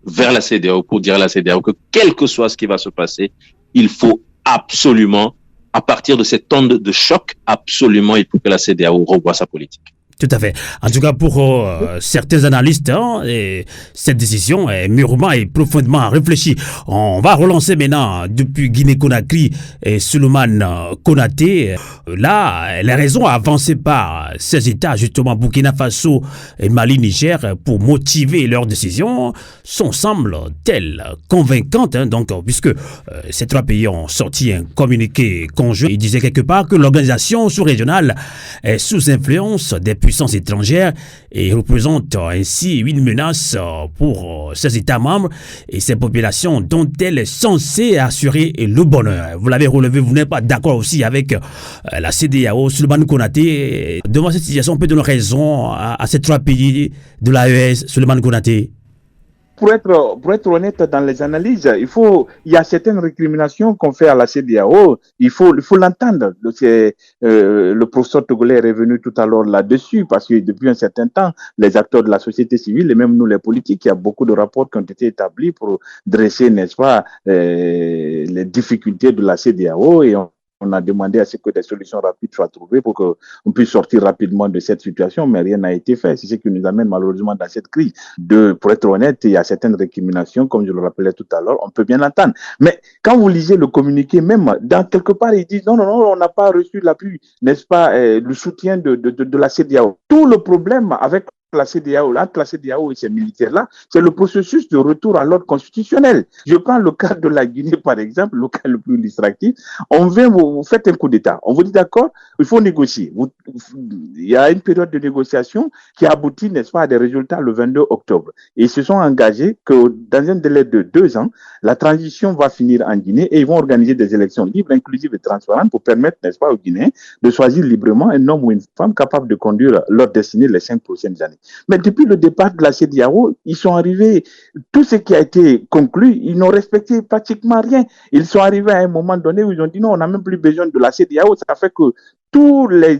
vers la CEDEAO pour dire à la CEDEAO que quel que soit ce qui va se passer, il faut absolument, à partir de cette onde de choc, absolument, il faut que la CEDEAO revoie sa politique. Tout à fait. En tout cas, pour certains analystes, et cette décision est mûrement et profondément réfléchie. On va relancer maintenant depuis Guinée-Conakry et Souleymane Konaté. Là, les raisons avancées par ces États, justement Burkina Faso et Mali-Niger, pour motiver leur décision, semblent-elles convaincantes. Donc, puisque ces trois pays ont sorti un communiqué conjoint, ils disaient quelque part que l'organisation sous-régionale est sous influence des puissances étrangères et représente ainsi une menace pour ces États membres et ces populations dont elle est censée assurer le bonheur. Vous l'avez relevé, vous n'êtes pas d'accord aussi avec la CEDEAO, Souleymane Konaté. Devant cette situation, on peut donner raison à ces trois pays de l'AES, Souleymane Konaté? Pour être honnête dans les analyses, il y a certaines récriminations qu'on fait à la CEDEAO, il faut l'entendre. Le professeur togolais est revenu tout à l'heure là-dessus, parce que depuis un certain temps, les acteurs de la société civile et même nous les politiques, il y a beaucoup de rapports qui ont été établis pour dresser, n'est-ce pas, les difficultés de la CEDEAO, et on a demandé à ce que des solutions rapides soient trouvées pour qu'on puisse sortir rapidement de cette situation, mais rien n'a été fait. C'est ce qui nous amène malheureusement dans cette crise. Pour être honnête, il y a certaines récriminations, comme je le rappelais tout à l'heure, on peut bien l'entendre. Mais quand vous lisez le communiqué, même dans quelque part, ils disent non, on n'a pas reçu l'appui, n'est-ce pas, le soutien de la CEDEAO. Tout le problème avec la CEDEAO et ces militaires-là, c'est le processus de retour à l'ordre constitutionnel. Je prends le cas de la Guinée, par exemple, le cas le plus distractif. Vous faites un coup d'État. On vous dit d'accord, il faut négocier. Il y a une période de négociation qui aboutit, n'est-ce pas, à des résultats le 22 octobre. Et ils se sont engagés que dans un délai de 2 ans, la transition va finir en Guinée et ils vont organiser des élections libres, inclusives et transparentes pour permettre, n'est-ce pas, aux Guinéens de choisir librement un homme ou une femme capable de conduire leur destinée les 5 prochaines années. Mais depuis le départ de la CEDEAO, ils sont arrivés, tout ce qui a été conclu, ils n'ont respecté pratiquement rien. Ils sont arrivés à un moment donné où ils ont dit non, on n'a même plus besoin de la CEDEAO. Ça fait que tous les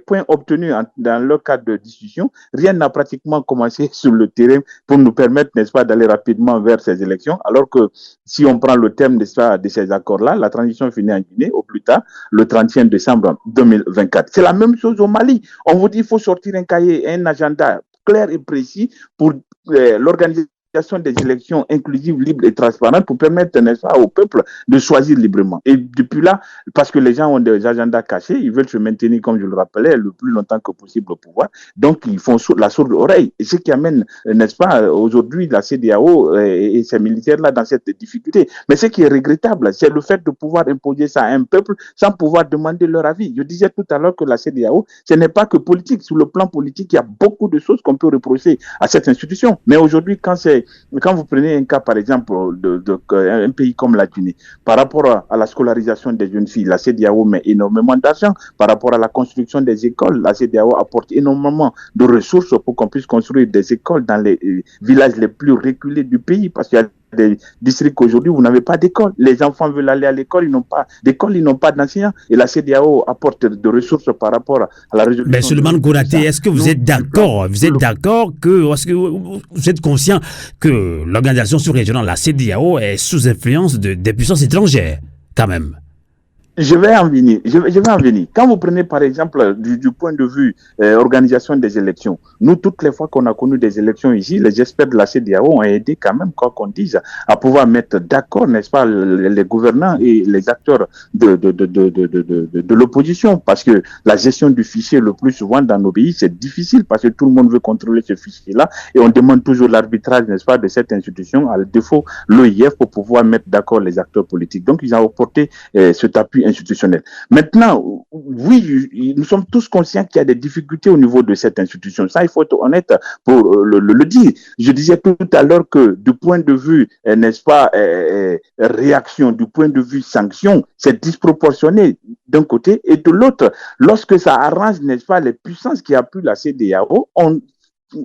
points obtenus dans leur cadre de discussion, rien n'a pratiquement commencé sur le terrain pour nous permettre, n'est-ce pas, d'aller rapidement vers ces élections. Alors que si on prend le thème de ces accords-là, la transition finit en Guinée au plus tard, le 31 décembre 2024. C'est la même chose au Mali. On vous dit qu'il faut sortir un cahier, un agenda clair et précis pour l'organisation des élections inclusives, libres et transparentes pour permettre, n'est-ce pas, au peuple de choisir librement. Et depuis là, parce que les gens ont des agendas cachés, ils veulent se maintenir, comme je le rappelais, le plus longtemps que possible au pouvoir. Donc, ils font la sourde oreille. Et ce qui amène, n'est-ce pas, aujourd'hui, la CEDEAO et ces militaires-là dans cette difficulté. Mais ce qui est regrettable, c'est le fait de pouvoir imposer ça à un peuple sans pouvoir demander leur avis. Je disais tout à l'heure que la CEDEAO, ce n'est pas que politique. Sur le plan politique, il y a beaucoup de choses qu'on peut reprocher à cette institution. Mais aujourd'hui, quand vous prenez un cas, par exemple, un pays comme la Guinée, par rapport à la scolarisation des jeunes filles, la CEDEAO met énormément d'argent. Par rapport à la construction des écoles, la CEDEAO apporte énormément de ressources pour qu'on puisse construire des écoles dans les villages les plus reculés du pays, parce qu'il y a des districts qu'aujourd'hui, vous n'avez pas d'école. Les enfants veulent aller à l'école, ils n'ont pas d'école, ils n'ont pas d'enseignants. Et la CEDEAO apporte de ressources par rapport à la résolution. Mais Souleymane Konaté, est-ce que vous êtes d'accord? Est-ce que vous êtes conscient que l'organisation sous-régionale, la CEDEAO, est sous influence des puissances étrangères, quand même? Je vais en venir. Quand vous prenez par exemple du point de vue organisation des élections, nous toutes les fois qu'on a connu des élections ici, les experts de la CEDEAO ont aidé quand même, quoi qu'on dise, à pouvoir mettre d'accord, n'est-ce pas, les gouvernants et les acteurs de l'opposition, parce que la gestion du fichier le plus souvent dans nos pays c'est difficile parce que tout le monde veut contrôler ce fichier-là et on demande toujours l'arbitrage, n'est-ce pas, de cette institution, à défaut l'OIF pour pouvoir mettre d'accord les acteurs politiques. Donc ils ont apporté cet appui institutionnel. Maintenant, oui, nous sommes tous conscients qu'il y a des difficultés au niveau de cette institution. Ça, il faut être honnête pour le dire. Je disais tout à l'heure que du point de vue, n'est-ce pas, réaction, du point de vue sanction, c'est disproportionné d'un côté et de l'autre. Lorsque ça arrange, n'est-ce pas, les puissances qui appuient la CEDEAO,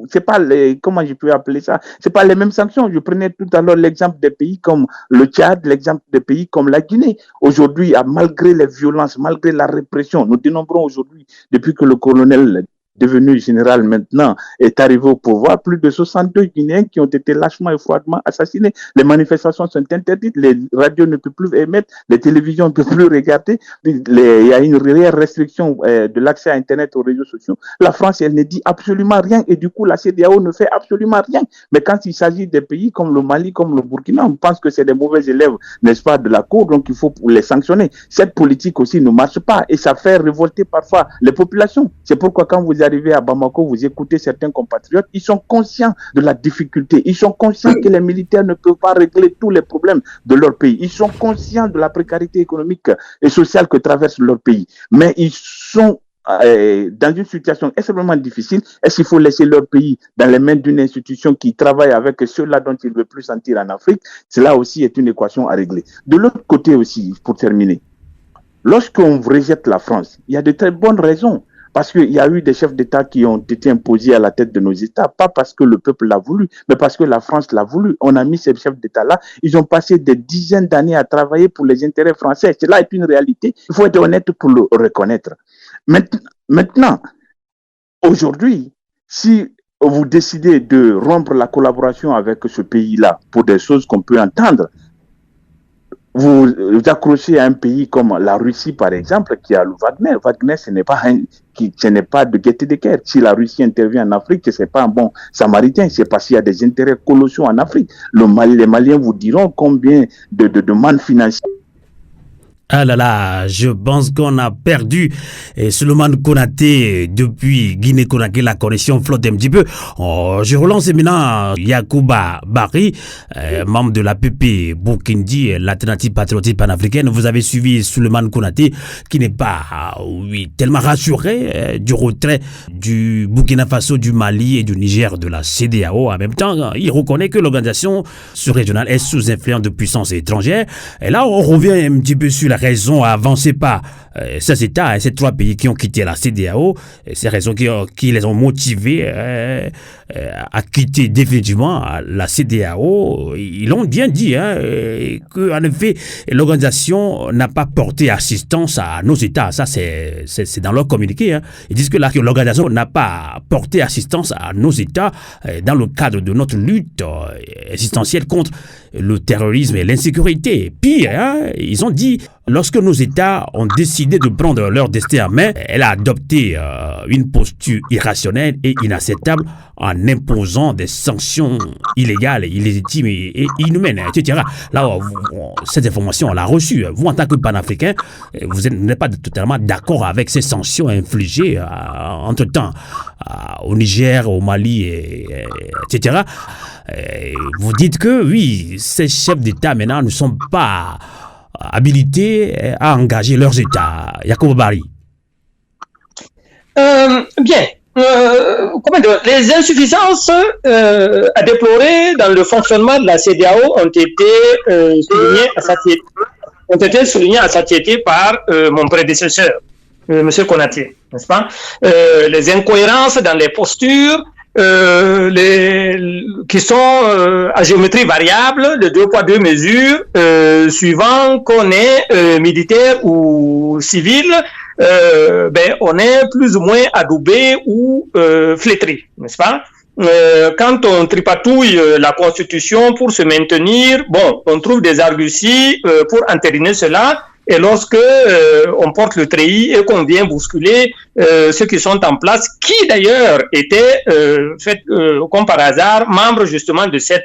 c'est pas les, comment je peux appeler ça, c'est pas les mêmes sanctions. Je prenais tout à l'heure l'exemple des pays comme le Tchad, l'exemple des pays comme la Guinée. Aujourd'hui, malgré les violences, malgré la répression, nous dénombrons aujourd'hui, depuis que le colonel devenu général maintenant, est arrivé au pouvoir, plus de 62 Guinéens qui ont été lâchement et froidement assassinés. Les manifestations sont interdites, les radios ne peuvent plus émettre, les télévisions ne peuvent plus regarder, il y a une réelle restriction de l'accès à Internet, aux réseaux sociaux. La France, elle ne dit absolument rien et du coup, la CEDEAO ne fait absolument rien. Mais quand il s'agit des pays comme le Mali, comme le Burkina, on pense que c'est des mauvais élèves, n'est-ce pas, de la Cour, donc il faut les sanctionner. Cette politique aussi ne marche pas et ça fait révolter parfois les populations. C'est pourquoi quand vous arrivez à Bamako, vous écoutez certains compatriotes, ils sont conscients de la difficulté, ils sont conscients que les militaires ne peuvent pas régler tous les problèmes de leur pays, ils sont conscients de la précarité économique et sociale que traverse leur pays, mais ils sont dans une situation extrêmement difficile. Est-ce qu'il faut laisser leur pays dans les mains d'une institution qui travaille avec ceux-là dont ils ne veulent plus sentir en Afrique? Cela aussi est une équation à régler. De l'autre côté aussi, pour terminer, lorsqu'on rejette la France, il y a de très bonnes raisons. Parce qu'il y a eu des chefs d'État qui ont été imposés à la tête de nos États, pas parce que le peuple l'a voulu, mais parce que la France l'a voulu. On a mis ces chefs d'État-là, ils ont passé des dizaines d'années à travailler pour les intérêts français. Cela est une réalité, il faut être honnête pour le reconnaître. Maintenant, aujourd'hui, si vous décidez de rompre la collaboration avec ce pays-là pour des choses qu'on peut entendre, vous accrochez à un pays comme la Russie, par exemple, qui a le Wagner. Wagner, ce n'est pas de gaieté de cœur. Si la Russie intervient en Afrique, ce n'est pas un bon samaritain. C'est parce qu'il y a des intérêts colossaux en Afrique. Les Maliens vous diront combien de mannes financières. Ah là là, je pense qu'on a perdu Souleymane Konaté depuis Guinée-Conakry, la connexion flotte un petit peu. Je relance maintenant Yacouba Barry, membre de l'APP Burkindi, l'alternative patriotique panafricaine. Vous avez suivi Souleymane Konaté qui n'est pas tellement rassuré du retrait du Burkina Faso, du Mali et du Niger de la CEDEAO. En même temps, il reconnaît que l'organisation sous-régionale est sous influence de puissances étrangères. Et là, on revient un petit peu sur la raison à avancer par ces États et ces trois pays qui ont quitté la CEDEAO, ces raisons qui les ont motivés à quitter définitivement la CEDEAO. Ils l'ont bien dit qu'en effet, l'organisation n'a pas porté assistance à nos États. Ça, c'est dans leur communiqué. Ils disent que l'organisation n'a pas porté assistance à nos États dans le cadre de notre lutte existentielle contre le terrorisme et l'insécurité. Pire, ils ont dit, lorsque nos États ont décidé de prendre leur destin en main, elle a adopté une posture irrationnelle et inacceptable en imposant des sanctions illégales, illégitimes et inhumaines, etc. Là, cette information, on l'a reçue. Vous, en tant que panafricain, vous n'êtes pas totalement d'accord avec ces sanctions infligées entre-temps au Niger, au Mali, etc. Vous dites que, oui, ces chefs d'État, maintenant, ne sont pas habilités à engager leurs États. Yacouba Barry. Bien. Les insuffisances à déplorer dans le fonctionnement de la CEDEAO ont été soulignées à satiété par mon prédécesseur, M. Konaté, n'est-ce pas? Les incohérences dans les postures, qui sont à géométrie variable, de 2 poids 2 mesures, suivant qu'on est militaire ou civil, on est plus ou moins adoubé ou flétri, n'est-ce pas? Quand on tripatouille la Constitution pour se maintenir, on trouve des arguties pour entériner cela. Et lorsque on porte le treillis et qu'on vient bousculer ceux qui sont en place, qui d'ailleurs étaient, comme par hasard, membres justement de ce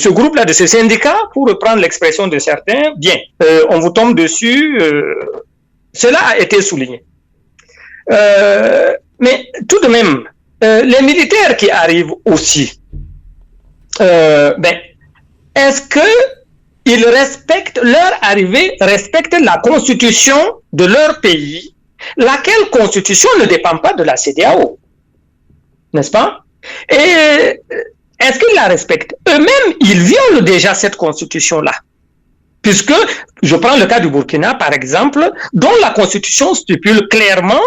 groupe-là, de ce syndicat, pour reprendre l'expression de certains, on vous tombe dessus. Cela a été souligné. Mais tout de même, les militaires qui arrivent aussi, est-ce qu'ils respectent leur arrivée, respectent la constitution de leur pays, laquelle constitution ne dépend pas de la CEDEAO, n'est-ce pas? Et est-ce qu'ils la respectent? Eux-mêmes, ils violent déjà cette constitution-là. Puisque, je prends le cas du Burkina, par exemple, dont la constitution stipule clairement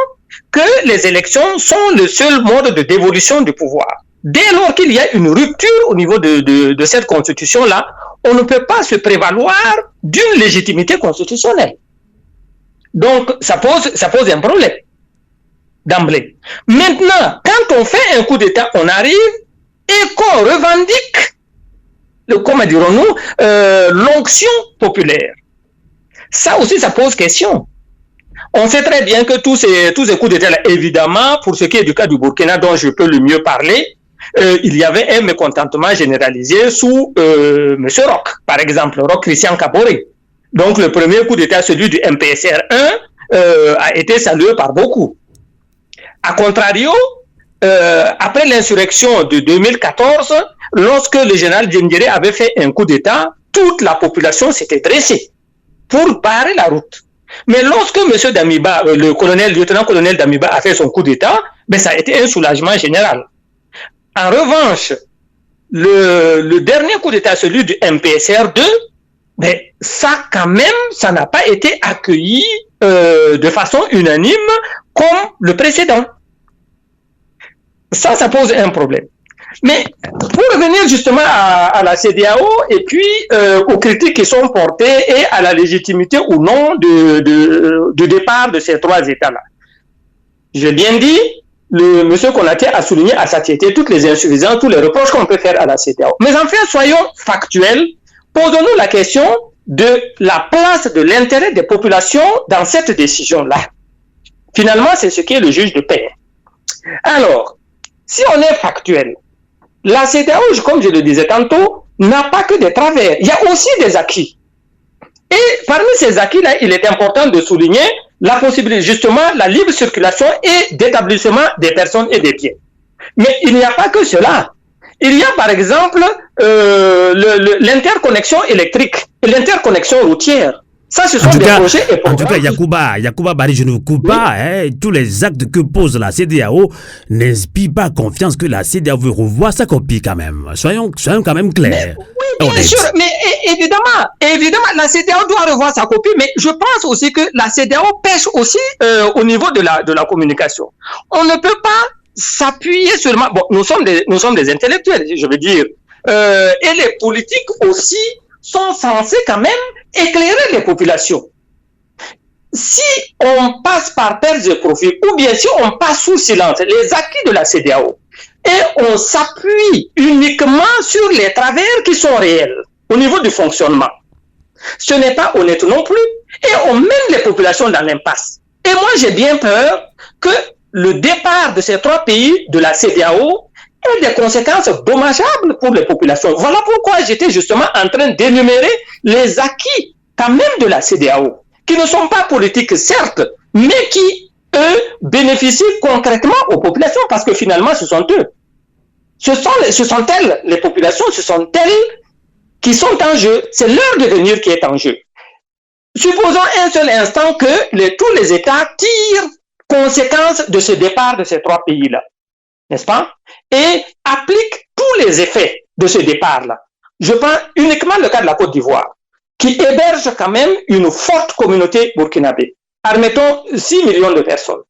que les élections sont le seul mode de dévolution du pouvoir. Dès lors qu'il y a une rupture au niveau de cette constitution-là, on ne peut pas se prévaloir d'une légitimité constitutionnelle. Donc, ça pose un problème d'emblée. Maintenant, quand on fait un coup d'État, on arrive et qu'on revendique, comment dirons-nous, l'onction populaire. Ça aussi, ça pose question. On sait très bien que tous ces coups d'État, évidemment, pour ce qui est du cas du Burkina, dont je peux le mieux parler, il y avait un mécontentement généralisé sous M. Roch, par exemple, Roch Christian Kaboré. Donc, le premier coup d'État, celui du MPSR-1, a été salué par beaucoup. A contrario, après l'insurrection de 2014, lorsque le général Diendéré avait fait un coup d'État, toute la population s'était dressée pour barrer la route. Mais lorsque M. Damiba, le lieutenant-colonel Damiba a fait son coup d'État, ben, ça a été un soulagement général. En revanche, le dernier coup d'État, celui du MPSR-2, ben, ça quand même, ça n'a pas été accueilli de façon unanime comme le précédent. Ça pose un problème. Mais pour revenir justement à la CEDEAO et puis aux critiques qui sont portées et à la légitimité ou non du départ de ces trois États-là. J'ai bien dit, M. Konaté a souligné à satiété toutes les insuffisances, tous les reproches qu'on peut faire à la CEDEAO. Mais en fait, soyons factuels, posons-nous la question de la place de l'intérêt des populations dans cette décision-là. Finalement, c'est ce qui est le juge de paix. Alors, si on est factuel, la CEDEAO, comme je le disais tantôt, n'a pas que des travers. Il y a aussi des acquis. Et parmi ces acquis-là, il est important de souligner la possibilité, justement, la libre circulation et d'établissement des personnes et des biens. Mais il n'y a pas que cela. Il y a, par exemple, l'interconnexion électrique et l'interconnexion routière. Ça, ce sont des projets et programmes. En tout cas, Yacouba Bari, je ne vous coupe pas. Hein, tous les actes que pose la CEDEAO n'inspirent pas confiance que la CEDEAO veut revoir sa copie quand même. Soyons quand même clairs. Oui, bien sûr. Mais évidemment, la CEDEAO doit revoir sa copie. Mais je pense aussi que la CEDEAO pêche aussi au niveau de la communication. On ne peut pas s'appuyer seulement. Bon, nous sommes des intellectuels, je veux dire. Et les politiques aussi sont censés quand même éclairer les populations. Si on passe par pertes et profits, ou bien si on passe sous silence les acquis de la CEDEAO, et on s'appuie uniquement sur les travers qui sont réels au niveau du fonctionnement, ce n'est pas honnête non plus, et on mène les populations dans l'impasse. Et moi, j'ai bien peur que le départ de ces trois pays de la CEDEAO ait des conséquences dommageables pour les populations. Voilà pourquoi j'étais justement en train d'énumérer les acquis quand même de la CEDEAO, qui ne sont pas politiques certes, mais qui, eux, bénéficient concrètement aux populations, parce que finalement, ce sont eux. Ce sont elles, les populations, ce sont elles qui sont en jeu. C'est leur devenir qui est en jeu. Supposons un seul instant que tous les États tirent conséquence de ce départ de ces trois pays-là, n'est-ce pas? Et appliquent tous les effets de ce départ-là. Je prends uniquement le cas de la Côte d'Ivoire, qui héberge quand même une forte communauté burkinabé. Admettons 6 millions de personnes.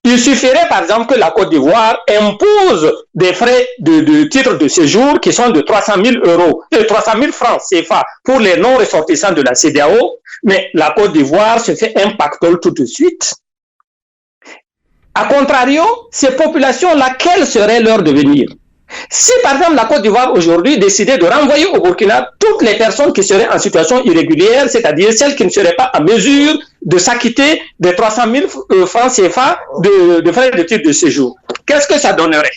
Il suffirait par exemple que la Côte d'Ivoire impose des frais de titre de séjour qui sont de 300 000 francs CFA pour les non-ressortissants de la CEDEAO, mais la Côte d'Ivoire se fait un pactole tout de suite. A contrario, ces populations-là, quel serait leur devenir? Si par exemple la Côte d'Ivoire aujourd'hui décidait de renvoyer au Burkina toutes les personnes qui seraient en situation irrégulière, c'est-à-dire celles qui ne seraient pas en mesure de s'acquitter des 300 000 francs CFA de frais de titre de séjour, qu'est-ce que ça donnerait?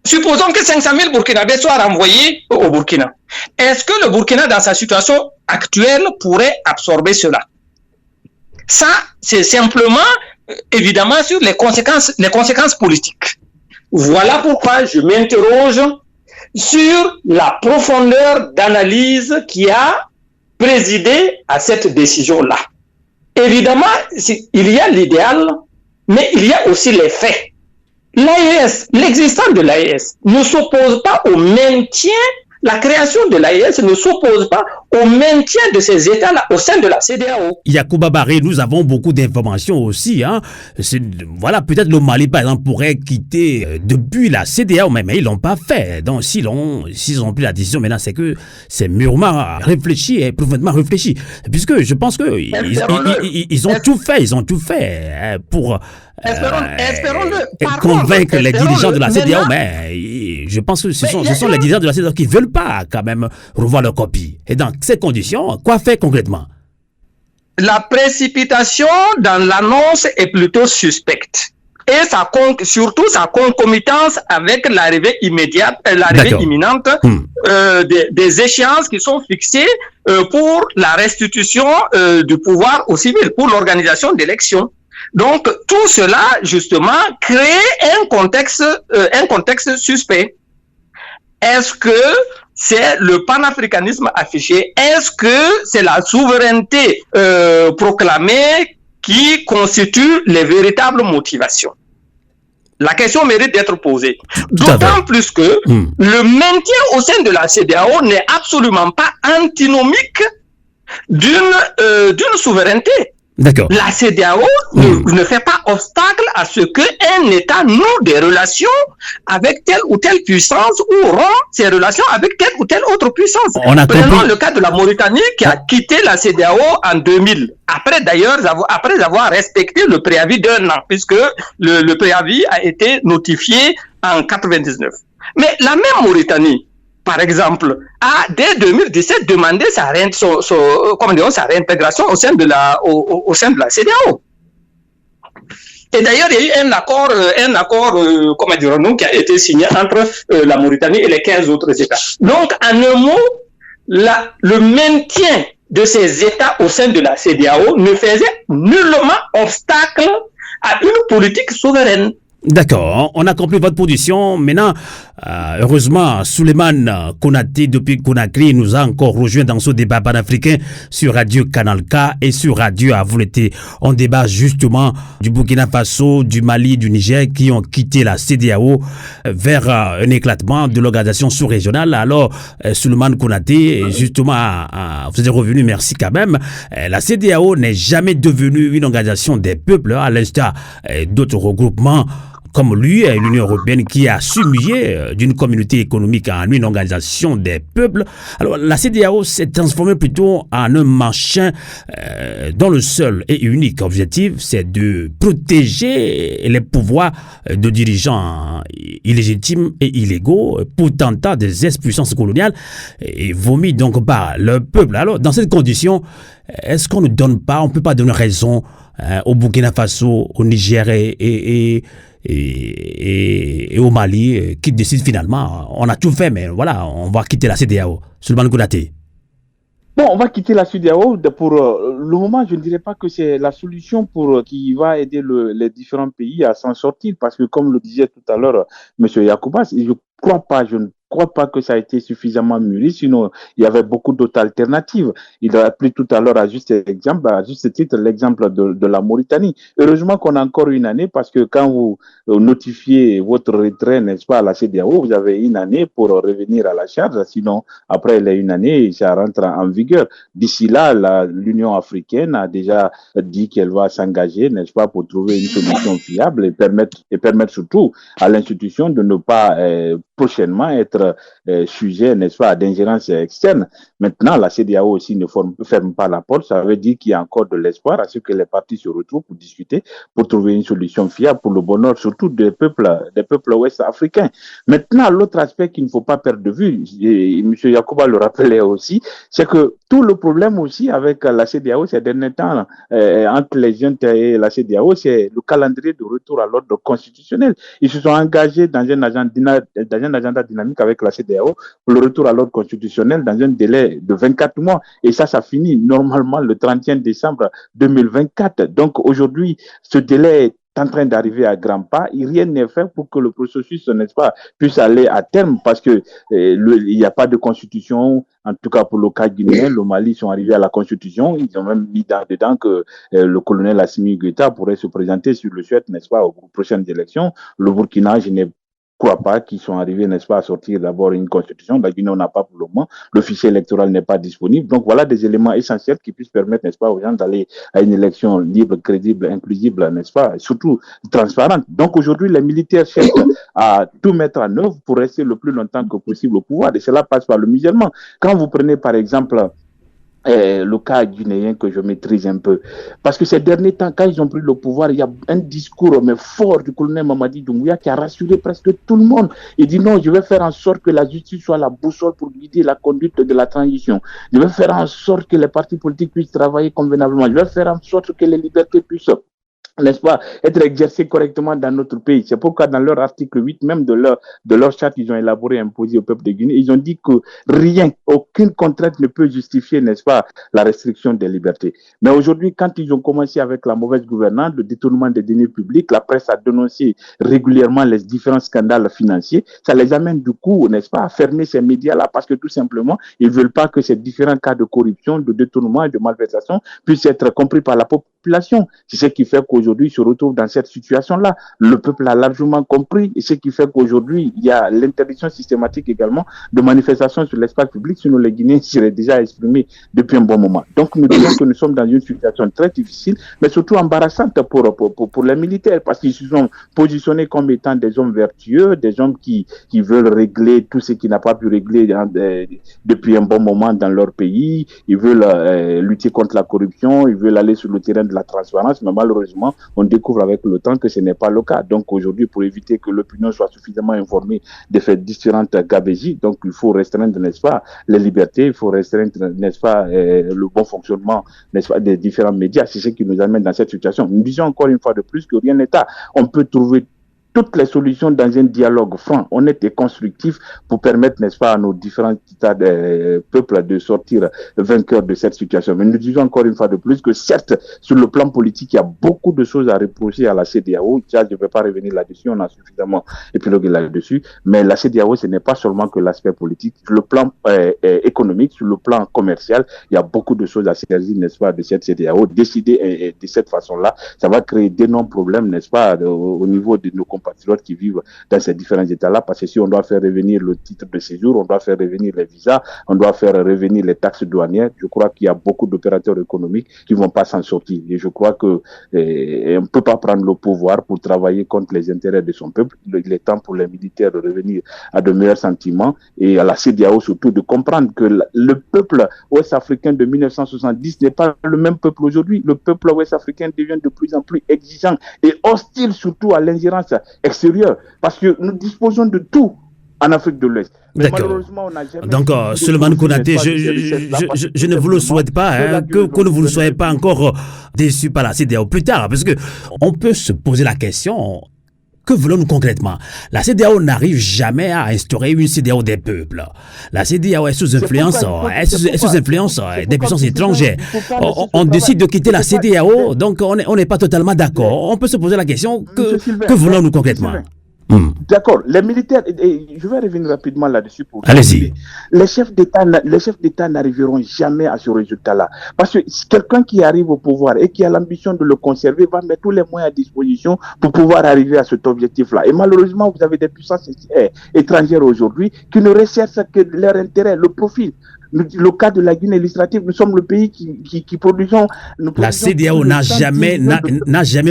Supposons que 500 000 Burkinabés soient renvoyés au Burkina. Est-ce que le Burkina, dans sa situation actuelle, pourrait absorber cela? Ça, c'est simplement, évidemment, sur les conséquences politiques. Voilà pourquoi je m'interroge sur la profondeur d'analyse qui a présidé à cette décision-là. Évidemment, il y a l'idéal, mais il y a aussi les faits. L'AES, l'existence de l'AES ne s'oppose pas au maintien, la création de l'AES ne s'oppose pas au maintien de ces États-là au sein de la CEDEAO. Yacouba Baré, nous avons beaucoup d'informations aussi. Hein. Voilà, peut-être le Mali, par exemple, pourrait quitter depuis la CEDEAO, mais ils ne l'ont pas fait. Donc, s'ils ont pris la décision, maintenant, c'est que c'est mûrement réfléchi et profondément réfléchi. Puisque je pense qu'ils ont tout fait, pour convaincre les dirigeants de la CEDEAO, mais je pense que ce sont les dirigeants de la CEDEAO qui ne veulent pas quand même revoir leur copie. Et dans ces conditions, quoi faire concrètement? La précipitation dans l'annonce est plutôt suspecte. Et surtout sa concomitance avec l'arrivée immédiate, imminente des échéances qui sont fixées pour la restitution du pouvoir aux civils, pour l'organisation d'élections. Donc, tout cela, justement, crée un contexte suspect. Est-ce que c'est le panafricanisme affiché? Est-ce que c'est la souveraineté proclamée qui constitue les véritables motivations? La question mérite d'être posée. D'autant plus que le maintien au sein de la CEDEAO n'est absolument pas antinomique d'une souveraineté. D'accord. La CEDEAO ne fait pas obstacle à ce qu'un État noue des relations avec telle ou telle puissance ou rompt ses relations avec telle ou telle autre puissance. Prenons le cas de la Mauritanie qui a quitté la CEDEAO en 2000. Après avoir respecté le préavis d'1 an, puisque le préavis a été notifié en 99. Mais la même Mauritanie, par exemple, a dès 2017 demandé sa réintégration au sein de la CEDEAO. Et d'ailleurs, il y a eu un accord, qui a été signé entre la Mauritanie et les 15 autres États. Donc, en un mot, le maintien de ces États au sein de la CEDEAO ne faisait nullement obstacle à une politique souveraine. D'accord, on a compris votre position. Maintenant, heureusement, Souleymane Konaté, depuis Conakry, nous a encore rejoint dans ce débat panafricain sur Radio Canal K et sur Radio Avouleté. On débat justement du Burkina Faso, du Mali, du Niger qui ont quitté la CEDEAO vers un éclatement de l'organisation sous-régionale. Alors, Souleymane Konaté, justement, vous êtes revenu, merci quand même. La CEDEAO n'est jamais devenue une organisation des peuples, à l'instar d'autres regroupements comme lui et l'Union européenne qui a assumé d'une communauté économique en une organisation des peuples. Alors la CEDEAO s'est transformée plutôt en un machin dont le seul et unique objectif c'est de protéger les pouvoirs de dirigeants illégitimes et illégaux, potentats des ex-puissances coloniales et vomis donc par le peuple. Alors dans cette condition, est-ce qu'on ne donne pas, on ne peut pas donner raison au Burkina Faso, au Niger et au Mali qui décide finalement, on a tout fait, mais voilà, on va quitter la CEDEAO. Souleymane Konaté. Bon, on va quitter la CEDEAO. Pour le moment, je ne dirais pas que c'est la solution qui va aider les différents pays à s'en sortir, parce que comme le disait tout à l'heure M. Yacouba, je ne crois pas que ça a été suffisamment mûri, sinon il y avait beaucoup d'autres alternatives. Il a pris tout à l'heure à juste titre l'exemple de la Mauritanie. Heureusement qu'on a encore une année, parce que quand vous notifiez votre retrait, n'est-ce pas, à la CEDEAO, vous avez une année pour revenir à la charge, sinon après les une année, ça rentre en vigueur. D'ici là, l'Union africaine a déjà dit qu'elle va s'engager, n'est-ce pas, pour trouver une solution fiable et permettre surtout à l'institution de ne pas prochainement être sujet, n'est-ce pas, d'ingérence externe. Maintenant, la CEDEAO aussi ne ferme pas la porte. Ça veut dire qu'il y a encore de l'espoir à ce que les partis se retrouvent pour discuter, pour trouver une solution fiable pour le bonheur, surtout des peuples ouest-africains. Maintenant, l'autre aspect qu'il ne faut pas perdre de vue, et M. Yacouba le rappelait aussi, c'est que tout le problème aussi avec la CEDEAO ces derniers temps, entre les juntes et la CEDEAO, c'est le calendrier de retour à l'ordre constitutionnel. Ils se sont engagés dans un agenda dynamique avec la CEDEAO pour le retour à l'ordre constitutionnel dans un délai de 24 mois. Et ça finit normalement le 31 décembre 2024. Donc aujourd'hui, ce délai est en train d'arriver à grands pas. Rien n'est fait pour que le processus, n'est-ce pas, puisse aller à terme, parce que il n'y a pas de constitution. En tout cas, pour le cas guinéen, le Mali sont arrivés à la constitution. Ils ont même mis dedans que le colonel Assimi Goïta pourrait se présenter sur le suet, n'est-ce pas, aux prochaines élections. Le Burkina, je n'ai crois pas qu'ils sont arrivés, n'est-ce pas, à sortir d'abord une constitution. La Guinée, on n'a pas pour le moment. Le fichier électoral n'est pas disponible. Donc voilà des éléments essentiels qui puissent permettre, n'est-ce pas, aux gens d'aller à une élection libre, crédible, inclusive, n'est-ce pas, et surtout transparente. Donc aujourd'hui, les militaires cherchent à tout mettre en œuvre pour rester le plus longtemps que possible au pouvoir. Et cela passe par le musulman. Quand vous prenez, par exemple, le cas guinéen que je maîtrise un peu. Parce que ces derniers temps, quand ils ont pris le pouvoir, il y a un discours mais fort du colonel Mamadi Doumbouya qui a rassuré presque tout le monde. Il dit non, je vais faire en sorte que la justice soit la boussole pour guider la conduite de la transition. Je vais faire en sorte que les partis politiques puissent travailler convenablement. Je vais faire en sorte que les libertés puissent, n'est-ce pas, être exercés correctement dans notre pays. C'est pourquoi dans leur article 8, même de leur charte, ils ont élaboré et imposé au peuple de Guinée, ils ont dit que rien, aucune contrainte ne peut justifier, n'est-ce pas, la restriction des libertés. Mais aujourd'hui, quand ils ont commencé avec la mauvaise gouvernance, le détournement des deniers publics, la presse a dénoncé régulièrement les différents scandales financiers, ça les amène du coup, n'est-ce pas, à fermer ces médias-là parce que tout simplement, ils ne veulent pas que ces différents cas de corruption, de détournement et de malversation puissent être compris par la population. C'est ce qui fait qu'aujourd'hui, se retrouve dans cette situation-là. Le peuple a largement compris et ce qui fait qu'aujourd'hui, il y a l'interdiction systématique également de manifestations sur l'espace public, sinon les Guinéens seraient déjà exprimés depuis un bon moment. Donc, nous disons que nous sommes dans une situation très difficile, mais surtout embarrassante pour les militaires parce qu'ils se sont positionnés comme étant des hommes vertueux, des hommes qui veulent régler tout ce qui n'a pas pu régler depuis un bon moment dans leur pays. Ils veulent lutter contre la corruption, ils veulent aller sur le terrain de la transparence, mais malheureusement, on découvre avec le temps que ce n'est pas le cas. Donc aujourd'hui, pour éviter que l'opinion soit suffisamment informée de ces différentes gabégies, donc il faut restreindre, n'est-ce pas, les libertés, il faut restreindre, n'est-ce pas, le bon fonctionnement, n'est-ce pas, des différents médias. C'est ce qui nous amène dans cette situation. Nous disons encore une fois de plus que rien n'est à. On peut trouver toutes les solutions dans un dialogue franc, honnête et constructif pour permettre, n'est-ce pas, à nos différents peuples de sortir vainqueurs de cette situation. Mais nous disons encore une fois de plus que certes, sur le plan politique, il y a beaucoup de choses à reprocher à la CEDEAO. Je ne vais pas revenir là-dessus, on a suffisamment épilogué là-dessus. Mais la CEDEAO, ce n'est pas seulement que l'aspect politique. Sur le plan économique, sur le plan commercial, il y a beaucoup de choses à saisir, n'est-ce pas, de cette CEDEAO. Décider de cette façon-là, ça va créer d'énormes problèmes, n'est-ce pas, au niveau de nos compatriotes qui vivent dans ces différents États-là, parce que si on doit faire revenir le titre de séjour, on doit faire revenir les visas, on doit faire revenir les taxes douanières, je crois qu'il y a beaucoup d'opérateurs économiques qui ne vont pas s'en sortir. Et je crois qu'on ne peut pas prendre le pouvoir pour travailler contre les intérêts de son peuple. Il est temps pour les militaires de revenir à de meilleurs sentiments et à la CEDEAO surtout de comprendre que le peuple ouest-africain de 1970 n'est pas le même peuple aujourd'hui. Le peuple ouest-africain devient de plus en plus exigeant et hostile surtout à l'ingérence extérieure, parce que nous disposons de tout en Afrique de l'Ouest. D'accord. Donc, Souleymane Konaté, je ne vous le souhaite pas, que vous ne soyez pas encore déçu par la CEDEAO plus tard, parce que on peut se poser la question, que voulons-nous concrètement? La CEDEAO n'arrive jamais à instaurer une CEDEAO des peuples. La CEDEAO est sous influence, des puissances étrangères. On décide de quitter la CEDEAO, donc on n'est pas totalement d'accord. On peut se poser la question, que voulons-nous concrètement? D'accord. Les militaires, je vais revenir rapidement là-dessus pour allez-y. Les chefs d'État n'arriveront jamais à ce résultat-là. Parce que quelqu'un qui arrive au pouvoir et qui a l'ambition de le conserver va mettre tous les moyens à disposition pour pouvoir arriver à cet objectif-là. Et malheureusement, vous avez des puissances étrangères aujourd'hui qui ne recherchent que leur intérêt, le profit. Le cas de la Guinée illustrative, nous sommes le pays qui produisons... La CEDEAO n'a jamais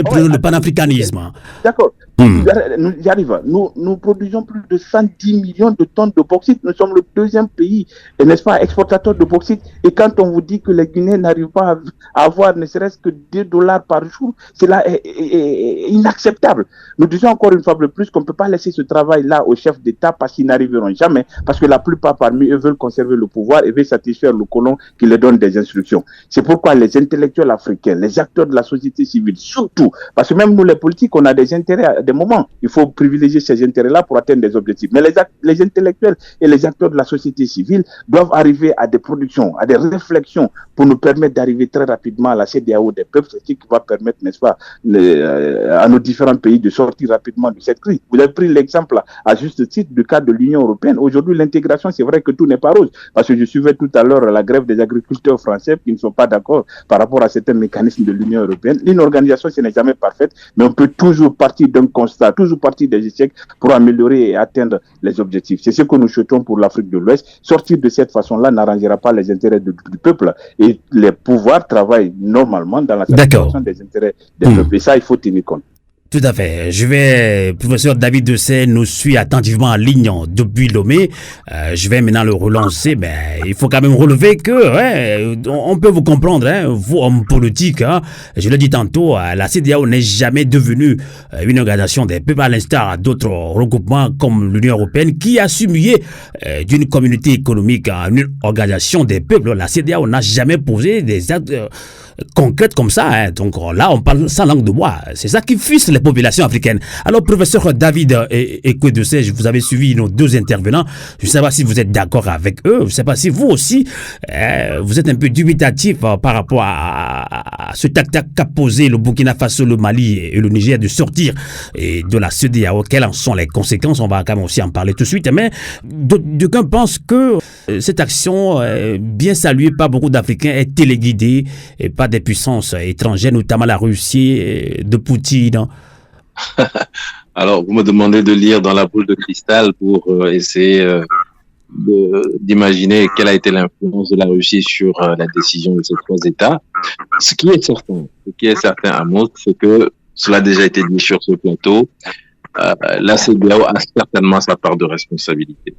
pris le panafricanisme. D'accord. J'arrive. Nous produisons plus de 110 millions de tonnes de bauxite. Nous sommes le deuxième pays, n'est-ce pas, exportateur de bauxite. Et quand on vous dit que les Guinéens n'arrivent pas à avoir ne serait-ce que $2 par jour, cela est inacceptable. Nous disons encore une fois de plus qu'on ne peut pas laisser ce travail-là aux chefs d'État parce qu'ils n'arriveront jamais, parce que la plupart parmi eux veulent conserver le pouvoir et veulent satisfaire le colon qui leur donne des instructions. C'est pourquoi les intellectuels africains, les acteurs de la société civile, surtout, parce que même nous les politiques, on a des intérêts à des moments. Il faut privilégier ces intérêts-là pour atteindre des objectifs. Mais les intellectuels et les acteurs de la société civile doivent arriver à des productions, à des réflexions pour nous permettre d'arriver très rapidement à la CEDEAO des peuples, ce qui va permettre, n'est-ce pas, à nos différents pays de sortir rapidement de cette crise. Vous avez pris l'exemple à juste titre du cas de l'Union européenne. Aujourd'hui, l'intégration, c'est vrai que tout n'est pas rose, parce que je suivais tout à l'heure la grève des agriculteurs français qui ne sont pas d'accord par rapport à certains mécanismes de l'Union européenne. Une organisation, ce n'est jamais parfaite, mais on peut toujours partir d'un constat, toujours partir des échecs pour améliorer et atteindre les objectifs. C'est ce que nous souhaitons pour l'Afrique de l'Ouest. Sortir de cette façon-là n'arrangera pas les intérêts du peuple, et les pouvoirs travaillent normalement dans la satisfaction des intérêts des peuples. Et ça, il faut tenir compte. Tout à fait. Professeur David Dessay nous suit attentivement en ligne depuis Lomé. Je vais maintenant le relancer. Il faut quand même relever que, on peut vous comprendre, vous, hommes politiques, je l'ai dit tantôt, la CEDEAO n'est jamais devenue une organisation des peuples, à l'instar d'autres regroupements comme l'Union européenne, qui a su muer d'une communauté économique à une organisation des peuples. La CEDEAO n'a jamais posé des actes concrètes comme ça. Donc là, on parle sans langue de bois. C'est ça qui fuse les populations africaines. Alors, professeur David Ekwedose, vous avez suivi nos deux intervenants. Je ne sais pas si vous êtes d'accord avec eux. Je ne sais pas si vous aussi, vous êtes un peu dubitatif par rapport à ce tac qu'a posé le Burkina Faso, le Mali et le Niger de sortir de la CEDEAO. Quelles en sont les conséquences? On va quand même aussi en parler tout de suite. Mais d'aucuns pensent que cette action, bien saluée par beaucoup d'Africains, est téléguidée par des puissances étrangères, notamment la Russie de Poutine. Alors, vous me demandez de lire dans la boule de cristal pour essayer d'imaginer quelle a été l'influence de la Russie sur la décision de ces trois États. Ce qui est certain, Amos, c'est que cela a déjà été dit sur ce plateau. La CEDEAO a certainement sa part de responsabilité.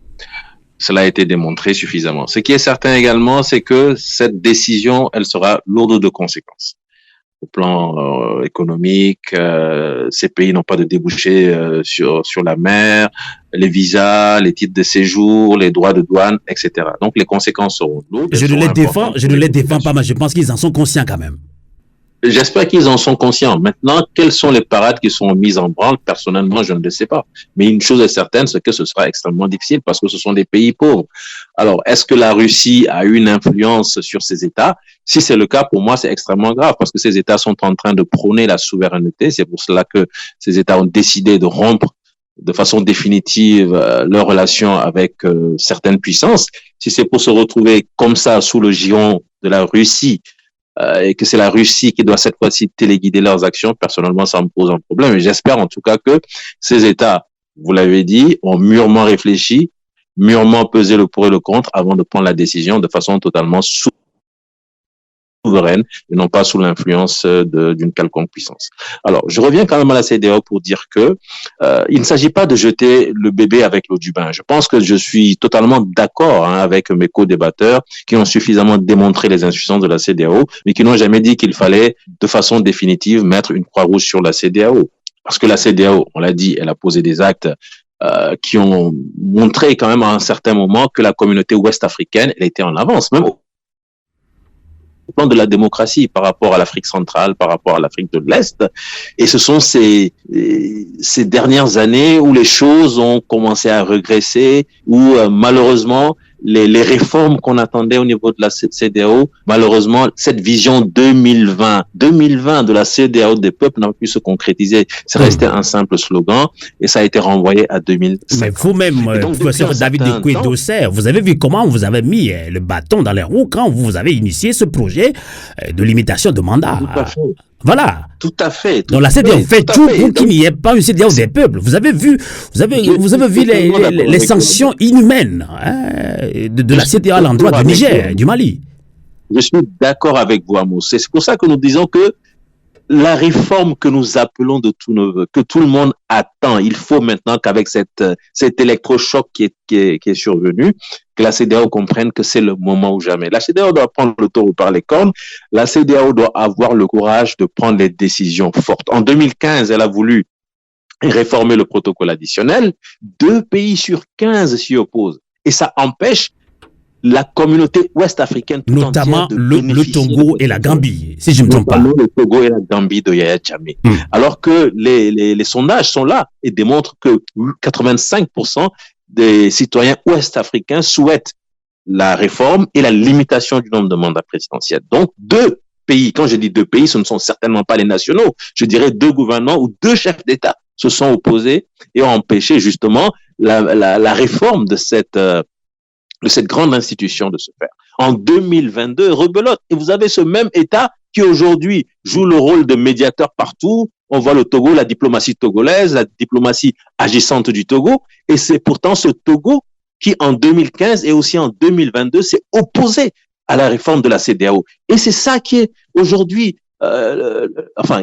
Cela a été démontré suffisamment. Ce qui est certain également, c'est que cette décision, elle sera lourde de conséquences. Au plan économique, ces pays n'ont pas de débouchés sur la mer, les visas, les titres de séjour, les droits de douane, etc. Donc les conséquences seront lourdes. Je ne les défends pas, mais je pense qu'ils en sont conscients quand même. J'espère qu'ils en sont conscients. Maintenant, quelles sont les parades qui sont mises en branle? Personnellement, je ne le sais pas. Mais une chose est certaine, c'est que ce sera extrêmement difficile parce que ce sont des pays pauvres. Alors, est-ce que la Russie a une influence sur ces États? Si c'est le cas, pour moi, c'est extrêmement grave parce que ces États sont en train de prôner la souveraineté. C'est pour cela que ces États ont décidé de rompre de façon définitive leurs relations avec certaines puissances. Si c'est pour se retrouver comme ça sous le giron de la Russie, et que c'est la Russie qui doit cette fois-ci téléguider leurs actions, personnellement, ça me pose un problème. Et j'espère en tout cas que ces États, vous l'avez dit, ont mûrement réfléchi, mûrement pesé le pour et le contre avant de prendre la décision de façon totalement souveraine et non pas sous l'influence d'une quelconque puissance. Alors, je reviens quand même à la CEDEAO pour dire que il ne s'agit pas de jeter le bébé avec l'eau du bain. Je pense que je suis totalement d'accord avec mes co-débatteurs qui ont suffisamment démontré les insuffisances de la CEDEAO, mais qui n'ont jamais dit qu'il fallait de façon définitive mettre une croix rouge sur la CEDEAO. Parce que la CEDEAO, on l'a dit, elle a posé des actes qui ont montré quand même à un certain moment que la communauté ouest-africaine, elle était en avance, même au plan de la démocratie par rapport à l'Afrique centrale, par rapport à l'Afrique de l'Est. Et ce sont ces dernières années où les choses ont commencé à régresser, où malheureusement, les réformes qu'on attendait au niveau de la CEDEAO, malheureusement, cette vision 2020 de la CEDEAO des peuples n'a pas pu se concrétiser. C'est resté un simple slogan et ça a été renvoyé à 2005. Mais vous-même, professeur David Ekwedose, vous avez vu comment vous avez mis le bâton dans les roues quand vous avez initié ce projet de limitation de mandat. Tout à fait. Voilà. Tout à fait. Donc la CEDEAO fait tout pour qu'il n'y ait pas une CEDEAO des peuples. Vous avez vu les sanctions inhumaines de la CEDEAO à l'endroit du Niger, du Mali. Je suis d'accord avec vous, Amos. C'est pour ça que nous disons que la réforme que nous appelons de tous nos voeux, que tout le monde attend, il faut maintenant qu'avec cet électrochoc qui est survenu, que la CEDEAO comprenne que c'est le moment ou jamais. La CEDEAO doit prendre le taureau par les cornes. La CEDEAO doit avoir le courage de prendre les décisions fortes. En 2015, elle a voulu réformer le protocole additionnel. 2 pays sur 15 s'y opposent. Et ça empêche la communauté ouest-africaine tout notamment entière le Togo et la Gambie, si je ne me trompe pas. Le Togo et la Gambie de Yaya Jammeh. Alors que les sondages sont là et démontrent que 85% des citoyens ouest-africains souhaitent la réforme et la limitation du nombre de mandats présidentiels. Donc, 2 pays, quand je dis 2 pays, ce ne sont certainement pas les nationaux, je dirais 2 gouvernements ou 2 chefs d'État se sont opposés et ont empêché justement la réforme de cette grande institution de se faire. En 2022, rebelote. Et vous avez ce même État qui aujourd'hui joue le rôle de médiateur partout. On voit le Togo, la diplomatie togolaise, la diplomatie agissante du Togo, et c'est pourtant ce Togo qui, en 2015 et aussi en 2022, s'est opposé à la réforme de la CEDEAO. Et c'est ça qui est aujourd'hui,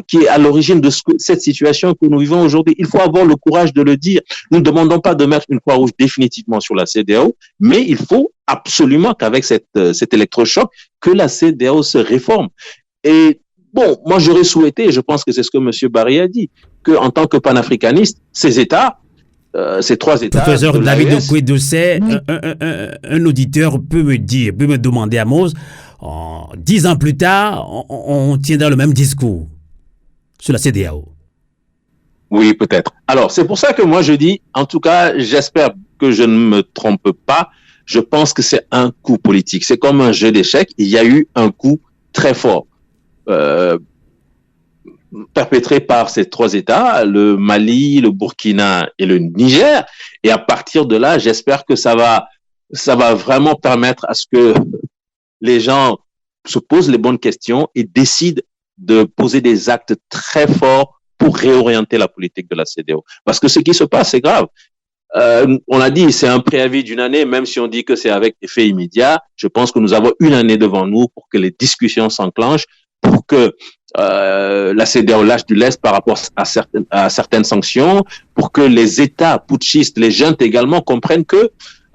qui est à l'origine de cette situation que nous vivons aujourd'hui. Il faut avoir le courage de le dire. Nous ne demandons pas de mettre une croix rouge définitivement sur la CEDEAO, mais il faut absolument qu'avec cet électrochoc, que la CEDEAO se réforme. Et bon, moi j'aurais souhaité, et je pense que c'est ce que M. Barry a dit, qu'en tant que panafricaniste, ces États, ces trois États... Professeur David Okwui-Dossé, un auditeur peut me demander, Amos, 10 ans plus tard, on tiendra le même discours sur la CEDEAO. Oui, peut-être. Alors, c'est pour ça que moi je dis, en tout cas, j'espère que je ne me trompe pas, je pense que c'est un coup politique. C'est comme un jeu d'échecs, il y a eu un coup très fort. Perpétré par ces trois États, le Mali, le Burkina et le Niger. Et à partir de là, j'espère que ça va vraiment permettre à ce que les gens se posent les bonnes questions et décident de poser des actes très forts pour réorienter la politique de la CEDEAO. Parce que ce qui se passe, c'est grave. On a dit, c'est un préavis d'une année, même si on dit que c'est avec effet immédiat. Je pense que nous avons une année devant nous pour que les discussions s'enclenchent, pour que la CEDEAO lâche du lest par rapport à certaines sanctions, pour que les États putschistes, les juntes également, comprennent que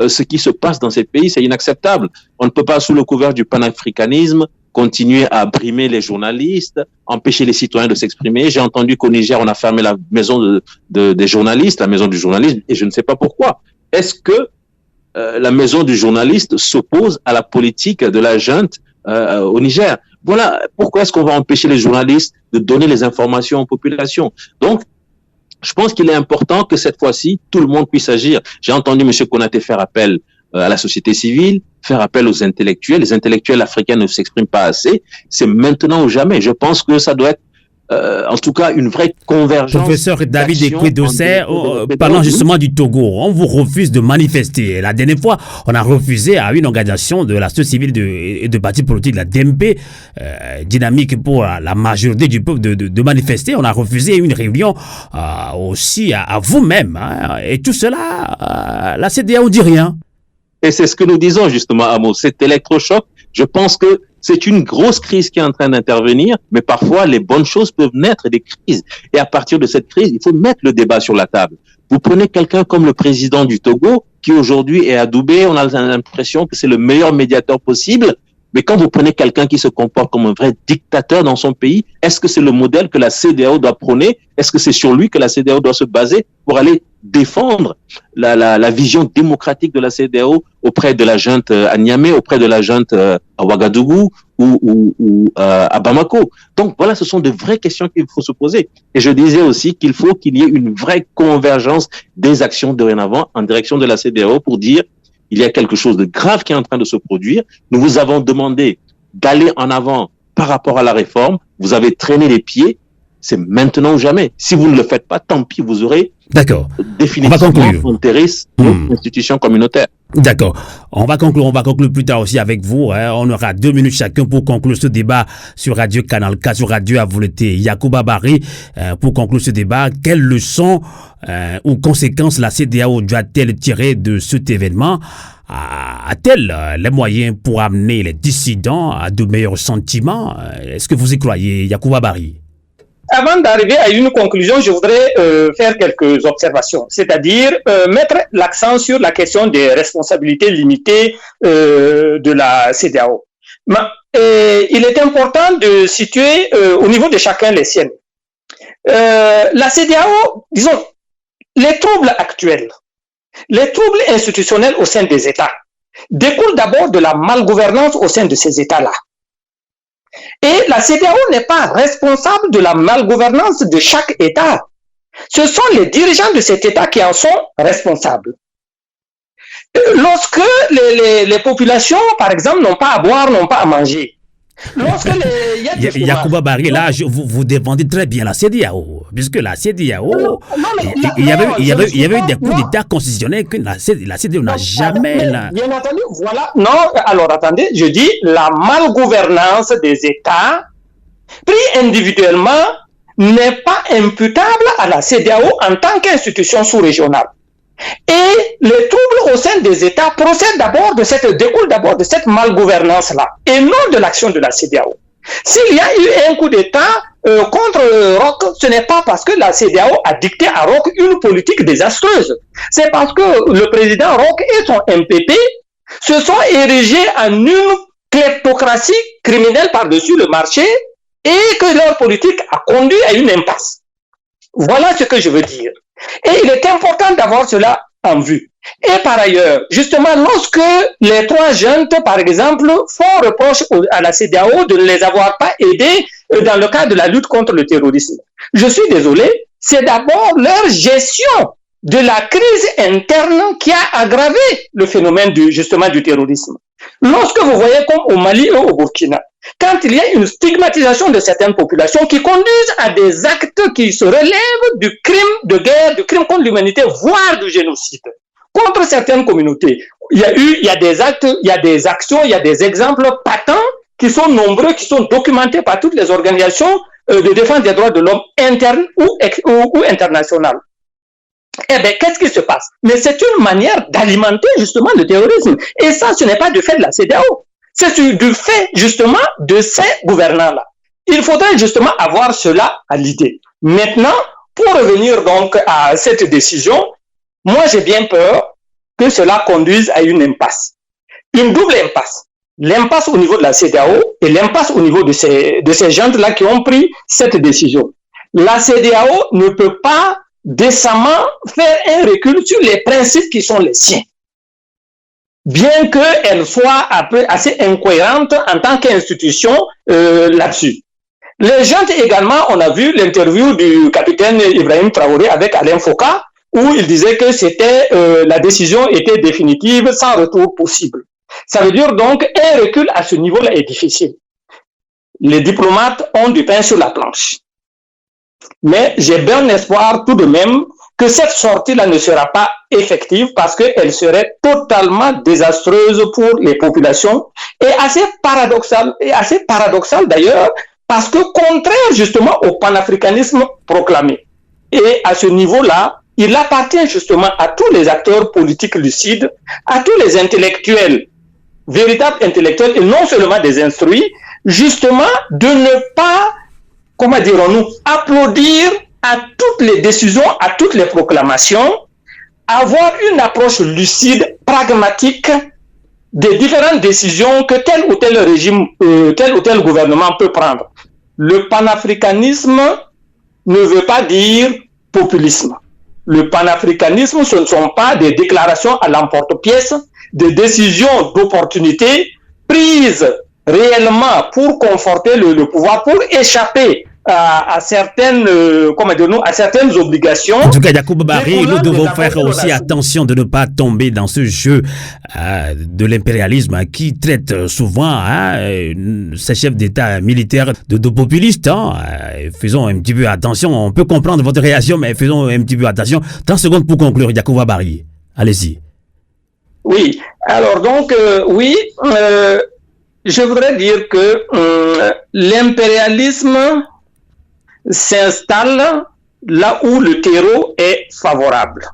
ce qui se passe dans ces pays, c'est inacceptable. On ne peut pas, sous le couvert du panafricanisme, continuer à brimer les journalistes, empêcher les citoyens de s'exprimer. J'ai entendu qu'au Niger, on a fermé la maison des journalistes, la maison du journalisme, et je ne sais pas pourquoi. Est-ce que la maison du journaliste s'oppose à la politique de la junte au Niger? Voilà pourquoi est-ce qu'on va empêcher les journalistes de donner les informations aux populations. Donc, je pense qu'il est important que cette fois-ci, tout le monde puisse agir. J'ai entendu M. Konaté faire appel à la société civile, faire appel aux intellectuels. Les intellectuels africains ne s'expriment pas assez. C'est maintenant ou jamais. Je pense que ça doit être en tout cas une vraie convergence. Professeur David Okwui-Dossé, parlant justement du Togo, on vous refuse de manifester. La dernière fois, on a refusé à une organisation de la société civile et de partis politiques, la DMP, dynamique pour la majorité du peuple de manifester. On a refusé une réunion aussi à vous-même. Hein, et tout cela, la CEDEAO ne dit rien. Et c'est ce que nous disons justement, Amos. Cet électrochoc, je pense que c'est une grosse crise qui est en train d'intervenir, mais parfois les bonnes choses peuvent naître des crises. Et à partir de cette crise, il faut mettre le débat sur la table. Vous prenez quelqu'un comme le président du Togo, qui aujourd'hui est adoubé, on a l'impression que c'est le meilleur médiateur possible, mais quand vous prenez quelqu'un qui se comporte comme un vrai dictateur dans son pays, est-ce que c'est le modèle que la CEDEAO doit prôner? Est-ce que c'est sur lui que la CEDEAO doit se baser pour aller défendre la vision démocratique de la CEDEAO auprès de la junte à Niamey, auprès de la junte à Ouagadougou ou à Bamako? Donc voilà, ce sont de vraies questions qu'il faut se poser. Et je disais aussi qu'il faut qu'il y ait une vraie convergence des actions dorénavant en direction de la CEDEAO pour dire il y a quelque chose de grave qui est en train de se produire. Nous vous avons demandé d'aller en avant par rapport à la réforme. Vous avez traîné les pieds. C'est maintenant ou jamais. Si vous ne le faites pas, tant pis, vous aurez définitivement enterré notre institution communautaire. D'accord. On va conclure plus tard aussi avec vous. Hein. On aura 2 minutes chacun pour conclure ce débat sur Radio Canal K, sur Radio Avouleté. Yacouba Barry, pour conclure ce débat, quelles leçons ou conséquences la CEDEAO doit-elle tirer de cet événement? A-t-elle les moyens pour amener les dissidents à de meilleurs sentiments? Est-ce que vous y croyez, Yacouba Barry? Avant d'arriver à une conclusion, je voudrais faire quelques observations, c'est-à-dire mettre l'accent sur la question des responsabilités limitées de la CEDEAO. Il est important de situer au niveau de chacun les siennes. La CEDEAO, disons, les troubles actuels, les troubles institutionnels au sein des États découlent d'abord de la malgouvernance au sein de ces États-là. Et la CEDEAO n'est pas responsable de la malgouvernance de chaque État. Ce sont les dirigeants de cet État qui en sont responsables. Lorsque les populations, par exemple, n'ont pas à boire, n'ont pas à manger, Yacouba Barry, là, vous défendez très bien la CEDEAO, puisque la CEDEAO, il y avait eu des coups d'État constitutionnels que la CEDEAO n'a jamais... Bien entendu, voilà. Non, alors attendez, je dis la malgouvernance des États pris individuellement, n'est pas imputable à la CEDEAO en tant qu'institution sous-régionale. Et les troubles au sein des États découlent d'abord de cette malgouvernance-là, et non de l'action de la CEDEAO. S'il y a eu un coup d'État contre Roch, ce n'est pas parce que la CEDEAO a dicté à Roch une politique désastreuse. C'est parce que le président Roch et son MPP se sont érigés en une kleptocratie criminelle par-dessus le marché et que leur politique a conduit à une impasse. Voilà ce que je veux dire. Et il est important d'avoir cela en vue. Et par ailleurs, justement, lorsque les trois juntes, par exemple, font reproche à la CEDEAO de ne les avoir pas aidés dans le cadre de la lutte contre le terrorisme, je suis désolé, c'est d'abord leur gestion de la crise interne qui a aggravé le phénomène justement du terrorisme. Lorsque vous voyez comme au Mali et au Burkina, quand il y a une stigmatisation de certaines populations qui conduisent à des actes qui se relèvent du crime de guerre, du crime contre l'humanité, voire du génocide, contre certaines communautés, il y a des actes, il y a des actions, il y a des exemples patents qui sont nombreux, qui sont documentés par toutes les organisations de défense des droits de l'homme internes ou internationales. Eh bien, qu'est-ce qui se passe? Mais c'est une manière d'alimenter justement le terrorisme. Et ça, ce n'est pas du fait de la CEDEAO. C'est du fait justement de ces gouvernants-là. Il faudrait justement avoir cela à l'idée. Maintenant, pour revenir donc à cette décision, moi j'ai bien peur que cela conduise à une impasse. Une double impasse. L'impasse au niveau de la CEDEAO et l'impasse au niveau de ces gens-là qui ont pris cette décision. La CEDEAO ne peut pas décemment faire un recul sur les principes qui sont les siens. Bien qu'elle soit assez incohérente en tant qu'institution là-dessus. Les gens également, on a vu l'interview du capitaine Ibrahim Traoré avec Alain Foka, où il disait que la décision était définitive, sans retour possible. Ça veut dire donc un recul à ce niveau-là est difficile. Les diplomates ont du pain sur la planche. Mais j'ai bon espoir tout de même que cette sortie-là ne sera pas effective parce qu'elle serait totalement désastreuse pour les populations et assez paradoxale d'ailleurs parce que contraire justement au panafricanisme proclamé. Et à ce niveau-là, il appartient justement à tous les acteurs politiques lucides, à tous les intellectuels, véritables intellectuels et non seulement des instruits, justement de ne pas, comment dirons-nous, applaudir à toutes les décisions, à toutes les proclamations, avoir une approche lucide, pragmatique des différentes décisions que tel ou tel régime, tel ou tel gouvernement peut prendre. Le panafricanisme ne veut pas dire populisme. Le panafricanisme, ce ne sont pas des déclarations à l'emporte-pièce, des décisions d'opportunité prises réellement pour conforter le pouvoir, pour échapper à certaines, à certaines obligations. En tout cas, Yacoub Barry, nous devons faire aussi attention de ne pas tomber dans ce jeu de l'impérialisme qui traite souvent ces chefs d'État militaires de populistes. Faisons un petit peu attention. On peut comprendre votre réaction, mais faisons un petit peu attention. 30 secondes pour conclure, Yacoub Barry. Allez-y. Oui. Alors donc, je voudrais dire que l'impérialisme s'installe là où le terreau est favorable.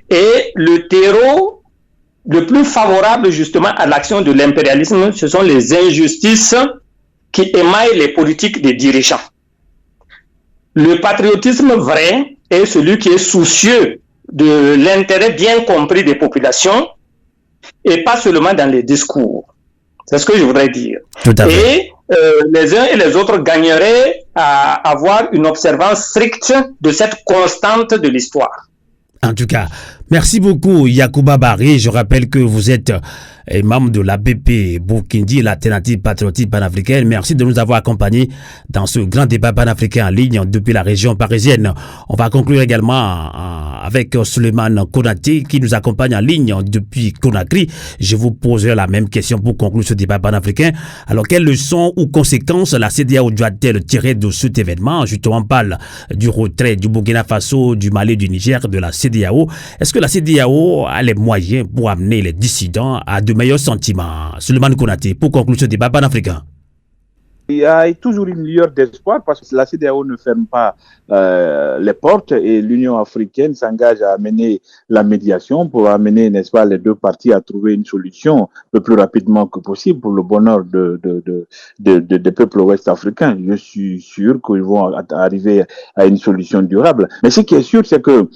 Et le terreau le plus favorable justement à l'action de l'impérialisme, ce sont les injustices qui émaillent les politiques des dirigeants. Le patriotisme vrai est celui qui est soucieux de l'intérêt bien compris des populations et pas seulement dans les discours. C'est ce que je voudrais dire. Tout à fait. Et les uns et les autres gagneraient à avoir une observance stricte de cette constante de l'histoire. En tout cas, merci beaucoup Yacouba Barry. Je rappelle que vous êtes membre de l'APP Burkindi, l'alternative patriotique panafricaine. Merci de nous avoir accompagnés dans ce grand débat panafricain en ligne depuis la région parisienne. On va conclure également avec Souleymane Konaté qui nous accompagne en ligne depuis Conakry. Je vous poserai la même question pour conclure ce débat panafricain. Alors, quelles leçons ou conséquences la CEDEAO doit-elle tirer de cet événement? Justement, on parle du retrait du Burkina Faso, du Mali, du Niger, de la CEDEAO. Est-ce que la CEDEAO a les moyens pour amener les dissidents à de meilleurs sentiments? Souleymane Konaté, pour conclure ce débat panafricain. il y a toujours une lueur d'espoir parce que la CEDEAO ne ferme pas les portes et l'Union africaine s'engage à amener la médiation pour amener, n'est-ce pas, les deux parties à trouver une solution le plus rapidement que possible pour le bonheur des peuples ouest-africains. Je suis sûr qu'ils vont arriver à une solution durable. Mais ce qui est sûr, c'est que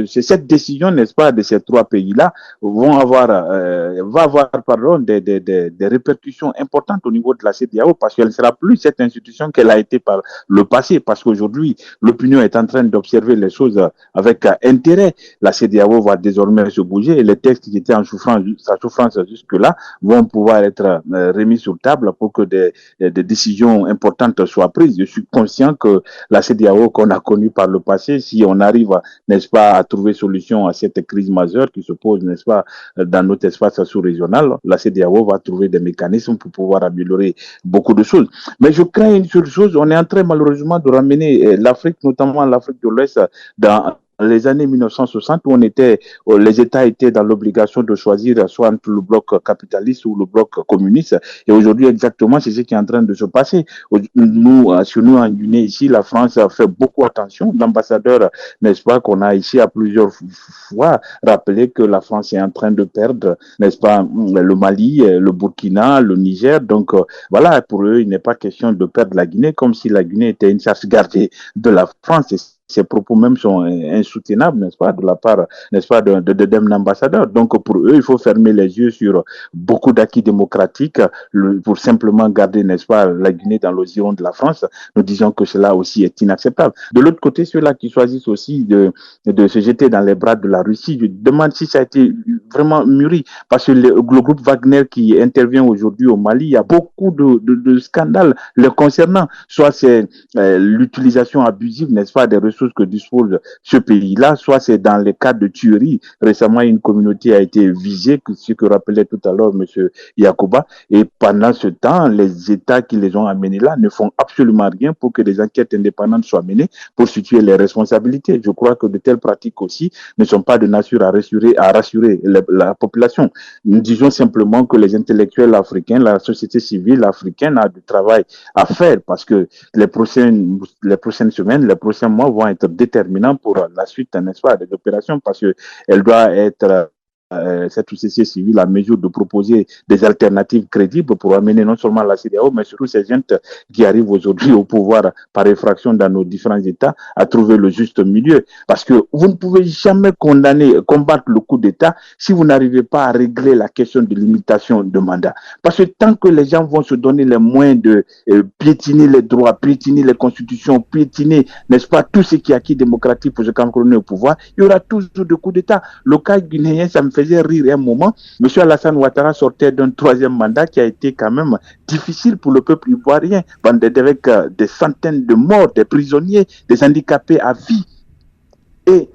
cette décision, n'est-ce pas, de ces trois pays-là va avoir des répercussions importantes au niveau de la CEDEAO parce qu'elle ne sera plus cette institution qu'elle a été par le passé. Parce qu'aujourd'hui, l'opinion est en train d'observer les choses avec intérêt. La CEDEAO va désormais se bouger et les textes qui étaient en souffrance jusque-là vont pouvoir être remis sur table pour que des décisions importantes soient prises. Je suis conscient que la CEDEAO qu'on a connue par le passé, si on arrive, n'est-ce pas, à trouver solution à cette crise majeure qui se pose, n'est-ce pas, dans notre espace sous-régional, la CEDEAO va trouver des mécanismes pour pouvoir améliorer beaucoup de choses. Mais je crains une seule chose, on est en train malheureusement de ramener l'Afrique, notamment l'Afrique de l'Ouest, dans les années 1960 où les États étaient dans l'obligation de choisir soit entre le bloc capitaliste ou le bloc communiste. Et aujourd'hui, exactement, c'est ce qui est en train de se passer. Chez nous en Guinée, ici, la France a fait beaucoup attention. L'ambassadeur, n'est-ce pas, qu'on a ici à plusieurs fois rappelé que la France est en train de perdre, n'est-ce pas, le Mali, le Burkina, le Niger. Donc, voilà, pour eux, il n'est pas question de perdre la Guinée comme si la Guinée était une chasse gardée de la France. Ces propos même sont insoutenables, n'est-ce pas, de la part, n'est-ce pas, d'un ambassadeur. Donc, pour eux, il faut fermer les yeux sur beaucoup d'acquis démocratiques pour simplement garder, n'est-ce pas, la Guinée dans le giron de la France. Nous disons que cela aussi est inacceptable. De l'autre côté, ceux-là qui choisissent aussi de se jeter dans les bras de la Russie, je demande si ça a été vraiment mûri, parce que le groupe Wagner qui intervient aujourd'hui au Mali, il y a beaucoup de scandales le concernant. Soit c'est l'utilisation abusive, n'est-ce pas, des ressources que dispose ce pays-là, soit c'est dans le cadre de tueries. Récemment, une communauté a été visée, ce que rappelait tout à l'heure M. Yacouba, et pendant ce temps, les États qui les ont amenés là ne font absolument rien pour que des enquêtes indépendantes soient menées pour situer les responsabilités. Je crois que de telles pratiques aussi ne sont pas de nature à rassurer la population. Nous disons simplement que les intellectuels africains, la société civile africaine a du travail à faire parce que les prochaines semaines, les prochains mois vont être déterminants pour la suite, n'est-ce pas, des opérations parce qu'elle doit être cette société civile à mesure de proposer des alternatives crédibles pour amener non seulement la CEDEAO, mais surtout ces gens qui arrivent aujourd'hui au pouvoir par effraction dans nos différents États à trouver le juste milieu. Parce que vous ne pouvez jamais combattre le coup d'État si vous n'arrivez pas à régler la question de limitation de mandat. Parce que tant que les gens vont se donner les moyens de piétiner les droits, piétiner les constitutions, piétiner, n'est-ce pas, tout ce qui est acquis démocratique pour se cantonner au pouvoir, il y aura toujours des coups d'État. Le cas guinéen, ça me faisait rire un moment. M. Alassane Ouattara sortait d'un troisième mandat qui a été quand même difficile pour le peuple ivoirien, avec des centaines de morts, des prisonniers, des handicapés à vie. Et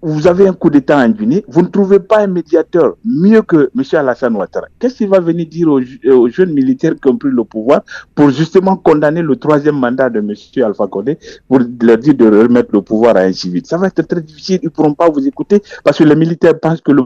vous avez un coup d'État en Guinée, vous ne trouvez pas un médiateur mieux que M. Alassane Ouattara. Qu'est-ce qu'il va venir dire aux jeunes militaires qui ont pris le pouvoir pour justement condamner le troisième mandat de M. Alpha Condé pour leur dire de remettre le pouvoir à un civil? Ça va être très difficile, ils ne pourront pas vous écouter parce que les militaires pensent que le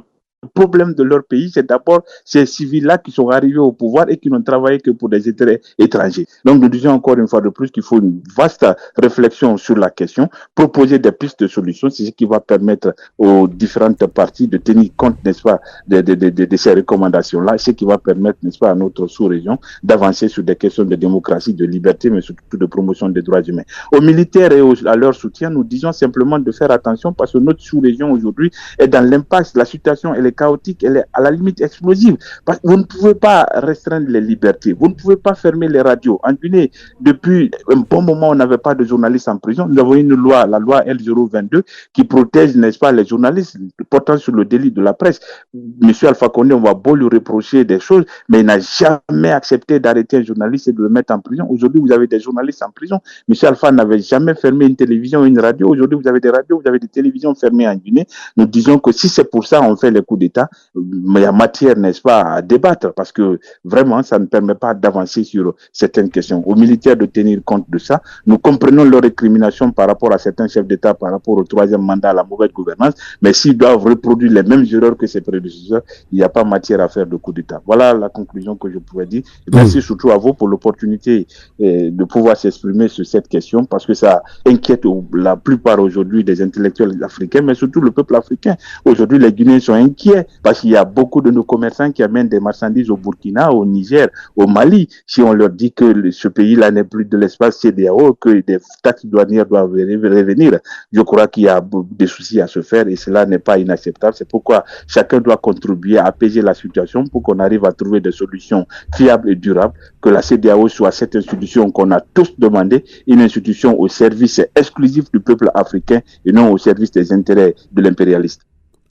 problème de leur pays, c'est d'abord ces civils-là qui sont arrivés au pouvoir et qui n'ont travaillé que pour des intérêts étrangers. Donc, nous disons encore une fois de plus qu'il faut une vaste réflexion sur la question, proposer des pistes de solutions, c'est ce qui va permettre aux différentes parties de tenir compte, n'est-ce pas, de ces recommandations-là, ce qui va permettre, n'est-ce pas, à notre sous-région d'avancer sur des questions de démocratie, de liberté, mais surtout de promotion des droits humains. Aux militaires et à leur soutien, nous disons simplement de faire attention parce que notre sous-région aujourd'hui est dans l'impasse. La situation, elle est chaotique, elle est à la limite explosive. Parce que vous ne pouvez pas restreindre les libertés, vous ne pouvez pas fermer les radios. En Guinée, depuis un bon moment, on n'avait pas de journalistes en prison. Nous avons une loi, la loi L022, qui protège, n'est-ce pas, les journalistes portant sur le délit de la presse. Monsieur Alpha Condé, on va beau lui reprocher des choses, mais il n'a jamais accepté d'arrêter un journaliste et de le mettre en prison. Aujourd'hui, vous avez des journalistes en prison. Monsieur Alpha n'avait jamais fermé une télévision, une radio. Aujourd'hui, vous avez des radios, vous avez des télévisions fermées en Guinée. Nous disons que si c'est pour ça on fait les coups d'État, mais il y a matière, n'est-ce pas, à débattre, parce que vraiment, ça ne permet pas d'avancer sur certaines questions. Aux militaires de tenir compte de ça. Nous comprenons leurs récriminations par rapport à certains chefs d'État, par rapport au troisième mandat, à la mauvaise gouvernance, mais s'ils doivent reproduire les mêmes erreurs que ses prédécesseurs, il n'y a pas matière à faire de coup d'État. Voilà la conclusion que je pourrais dire. Et merci surtout à vous pour l'opportunité de pouvoir s'exprimer sur cette question, parce que ça inquiète la plupart aujourd'hui des intellectuels africains, mais surtout le peuple africain. Aujourd'hui, les Guinéens sont inquiets parce qu'il y a beaucoup de nos commerçants qui amènent des marchandises au Burkina, au Niger, au Mali. Si on leur dit que ce pays-là n'est plus de l'espace CEDEAO, que des taxes douanières doivent revenir, je crois qu'il y a des soucis à se faire et cela n'est pas inacceptable. C'est pourquoi chacun doit contribuer à apaiser la situation pour qu'on arrive à trouver des solutions fiables et durables, que la CEDEAO soit cette institution qu'on a tous demandé, une institution au service exclusif du peuple africain et non au service des intérêts de l'impérialiste.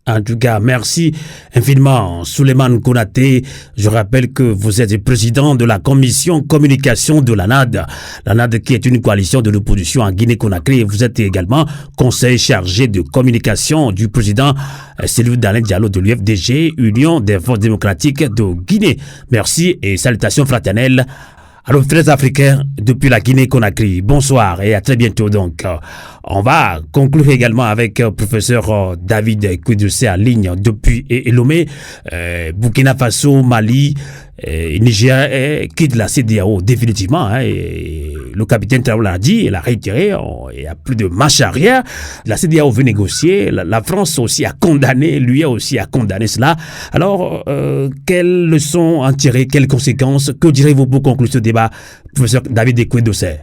En tout cas, merci infiniment, Souleymane Konaté. Je rappelle que vous êtes président de la commission communication de l'ANAD. L'ANAD qui est une coalition de l'opposition en Guinée-Conakry. Vous êtes également conseiller chargé de communication du président Cellou Dalein Diallo de l'UFDG, Union des forces démocratiques de Guinée. Merci et salutations fraternelles à nos frères africains depuis la Guinée-Conakry. Bonsoir et à très bientôt. Donc, on va conclure également avec professeur David Kouedoussé en ligne depuis Lomé, Burkina Faso, Mali, Niger quitte la CEDEAO définitivement. Et le capitaine Traoré l'a dit, il a réitéré, il n'y a plus de marche arrière. La CEDEAO veut négocier, la France aussi a condamné, lui aussi a condamné cela. Alors, quelles leçons en tirer, quelles conséquences, que direz-vous pour conclure ce débat, professeur David Kouedoussé?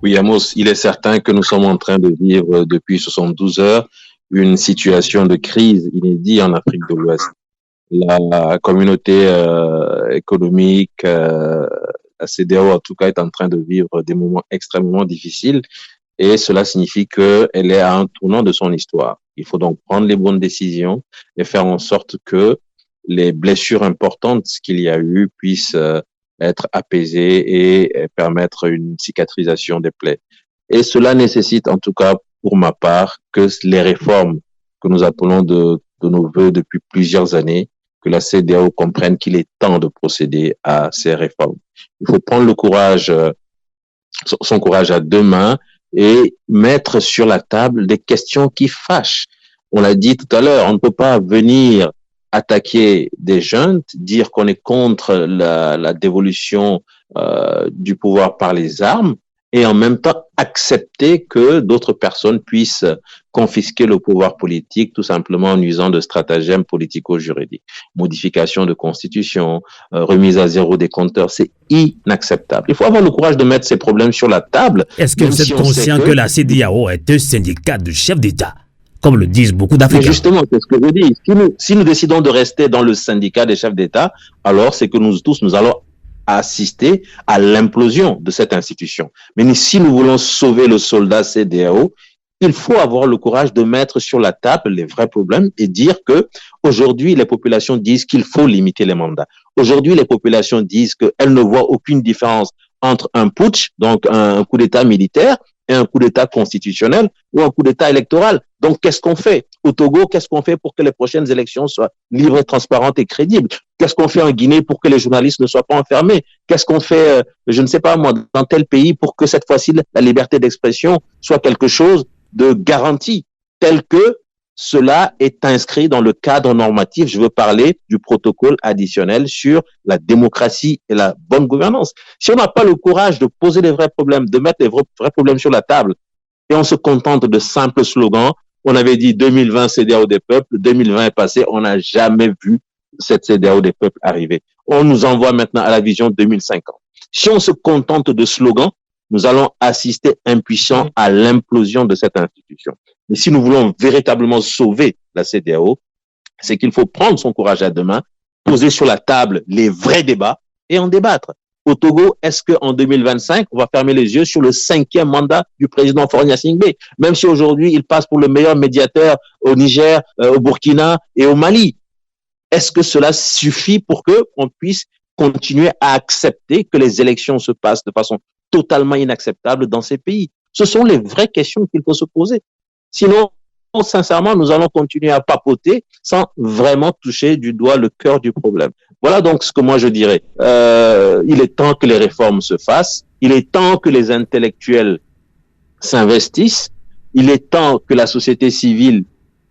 Oui, Amos, il est certain que nous sommes en train de vivre depuis 72 heures une situation de crise inédite en Afrique de l'Ouest. La communauté économique, la CEDEAO en tout cas, est en train de vivre des moments extrêmement difficiles et cela signifie qu'elle est à un tournant de son histoire. Il faut donc prendre les bonnes décisions et faire en sorte que les blessures importantes qu'il y a eu puissent être apaisées et permettre une cicatrisation des plaies. Et cela nécessite, en tout cas pour ma part, que les réformes que nous appelons de nos voeux depuis plusieurs années, que la CEDEAO comprenne qu'il est temps de procéder à ces réformes. Il faut prendre le courage, son courage à deux mains et mettre sur la table des questions qui fâchent. On l'a dit tout à l'heure, on ne peut pas venir attaquer des jeunes, dire qu'on est contre la dévolution du pouvoir par les armes et en même temps accepter que d'autres personnes puissent confisquer le pouvoir politique tout simplement en usant de stratagèmes politico-juridiques. Modification de constitution, remise à zéro des compteurs, c'est inacceptable. Il faut avoir le courage de mettre ces problèmes sur la table. Est-ce que vous êtes conscient que la CEDEAO est un syndicat de chefs d'État, comme le disent beaucoup d'Africains? Mais justement, c'est ce que je dis. Si nous décidons de rester dans le syndicat des chefs d'État, alors c'est que nous tous, nous allons assister à l'implosion de cette institution. Mais si nous voulons sauver le soldat CEDEAO, il faut avoir le courage de mettre sur la table les vrais problèmes et dire que aujourd'hui les populations disent qu'il faut limiter les mandats. Aujourd'hui, les populations disent qu'elles ne voient aucune différence entre un putsch, donc un coup d'État militaire, et un coup d'État constitutionnel ou un coup d'État électoral. Donc, qu'est-ce qu'on fait? Au Togo, qu'est-ce qu'on fait pour que les prochaines élections soient libres, transparentes et crédibles? Qu'est-ce qu'on fait en Guinée pour que les journalistes ne soient pas enfermés? Qu'est-ce qu'on fait, je ne sais pas moi, dans tel pays pour que cette fois-ci, la liberté d'expression soit quelque chose de garanti, tel que cela est inscrit dans le cadre normatif? Je veux parler du protocole additionnel sur la démocratie et la bonne gouvernance. Si on n'a pas le courage de poser les vrais problèmes, de mettre les vrais problèmes sur la table, et on se contente de simples slogans, on avait dit 2020 CEDEAO des peuples, 2020 est passé, on n'a jamais vu cette CEDEAO des peuples arriver. On nous envoie maintenant à la vision 2050. Si on se contente de slogans, nous allons assister impuissants à l'implosion de cette institution. Mais si nous voulons véritablement sauver la CEDEAO, c'est qu'il faut prendre son courage à deux mains, poser sur la table les vrais débats et en débattre. Au Togo, est-ce qu'en 2025, on va fermer les yeux sur le 5e mandat du président Faure Gnassingbé, même si aujourd'hui, il passe pour le meilleur médiateur au Niger, au Burkina et au Mali? Est-ce que cela suffit pour qu'on puisse continuer à accepter que les élections se passent de façon totalement inacceptable dans ces pays? Ce sont les vraies questions qu'il faut se poser. Sinon, sincèrement, nous allons continuer à papoter sans vraiment toucher du doigt le cœur du problème. Voilà donc ce que moi je dirais. Il est temps que les réformes se fassent. Il est temps que les intellectuels s'investissent. Il est temps que la société civile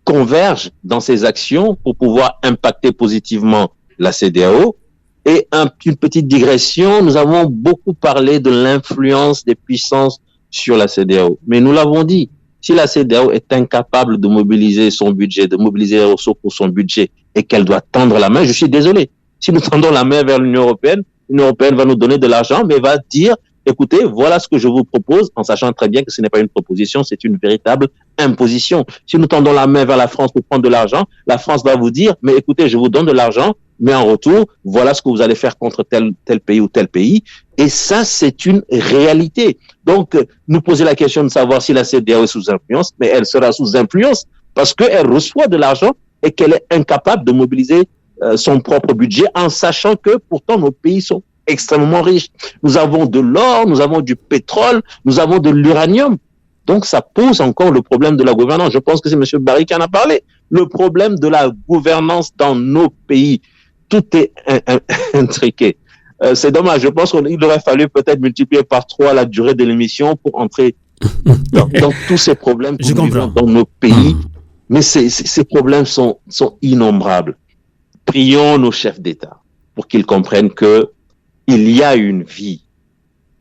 converge dans ses actions pour pouvoir impacter positivement la CEDEAO. Et une petite digression, nous avons beaucoup parlé de l'influence des puissances sur la CEDEAO. Mais nous l'avons dit, si la CEDEAO est incapable de mobiliser son budget, de mobiliser les ressources pour son budget et qu'elle doit tendre la main, je suis désolé. Si nous tendons la main vers l'Union européenne va nous donner de l'argent, mais va dire, écoutez, voilà ce que je vous propose, en sachant très bien que ce n'est pas une proposition, c'est une véritable imposition. Si nous tendons la main vers la France pour prendre de l'argent, la France va vous dire, mais écoutez, je vous donne de l'argent, mais en retour, voilà ce que vous allez faire contre tel pays ou tel pays. Et ça, c'est une réalité. Donc, nous poser la question de savoir si la CEDEAO est sous influence, mais elle sera sous influence parce qu'elle reçoit de l'argent et qu'elle est incapable de mobiliser son propre budget en sachant que pourtant nos pays sont extrêmement riches. Nous avons de l'or, nous avons du pétrole, nous avons de l'uranium. Donc, ça pose encore le problème de la gouvernance. Je pense que c'est M. Barry qui en a parlé. Le problème de la gouvernance dans nos pays. Tout est intriqué. C'est dommage. Je pense qu'il aurait fallu peut-être multiplier par 3 la durée de l'émission pour entrer dans tous ces problèmes que nous vivons dans nos pays. Mais ces problèmes sont innombrables. Prions nos chefs d'État pour qu'ils comprennent que il y a une vie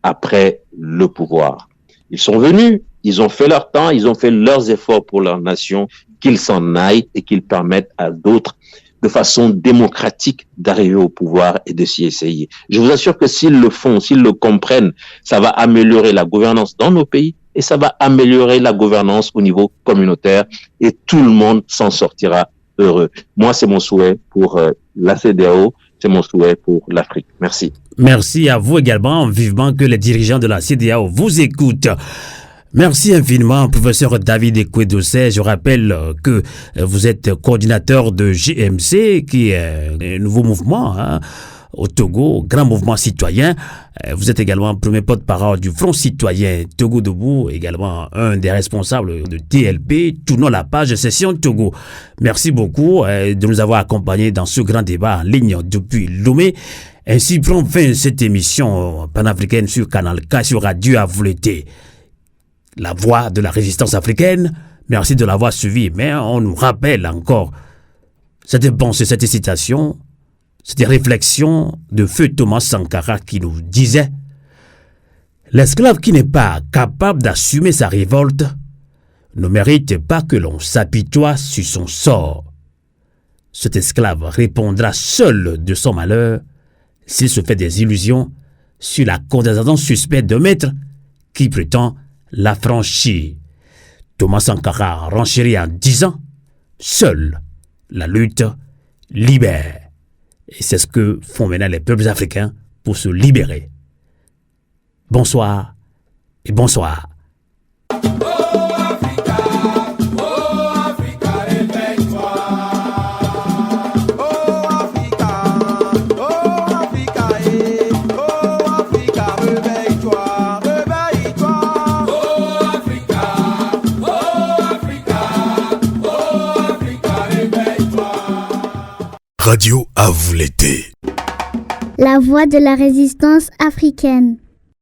après le pouvoir. Ils sont venus, ils ont fait leur temps, ils ont fait leurs efforts pour leur nation, qu'ils s'en aillent et qu'ils permettent à d'autres de façon démocratique d'arriver au pouvoir et de s'y essayer. Je vous assure que s'ils le font, s'ils le comprennent, ça va améliorer la gouvernance dans nos pays et ça va améliorer la gouvernance au niveau communautaire et tout le monde s'en sortira heureux. Moi, c'est mon souhait pour la CEDEAO, c'est mon souhait pour l'Afrique. Merci. Merci à vous également, vivement que les dirigeants de la CEDEAO vous écoutent. Merci infiniment, professeur David Ekwe-Dossé. Je rappelle que vous êtes coordinateur de JMC, qui est un nouveau mouvement au Togo, grand mouvement citoyen. Vous êtes également premier porte-parole du Front citoyen Togo Debout, également un des responsables de TLP, tournons la page session Togo. Merci beaucoup de nous avoir accompagnés dans ce grand débat en ligne depuis Lomé. Ainsi prend fin cette émission panafricaine sur Canal K, sur Radio Avouleté. La voix de la résistance africaine. Merci de l'avoir suivi, mais on nous rappelle encore cette pensée, cette citation, cette réflexion de feu Thomas Sankara qui nous disait « L'esclave qui n'est pas capable d'assumer sa révolte ne mérite pas que l'on s'apitoie sur son sort. Cet esclave répondra seul de son malheur s'il se fait des illusions sur la condamnation suspecte de maître qui prétend l'affranchir. » Thomas Sankara renchérit en disant « Seule la lutte libère. » Et c'est ce que font maintenant les peuples africains pour se libérer. Bonsoir et bonsoir. Radio Avouleté. La voix de la résistance africaine.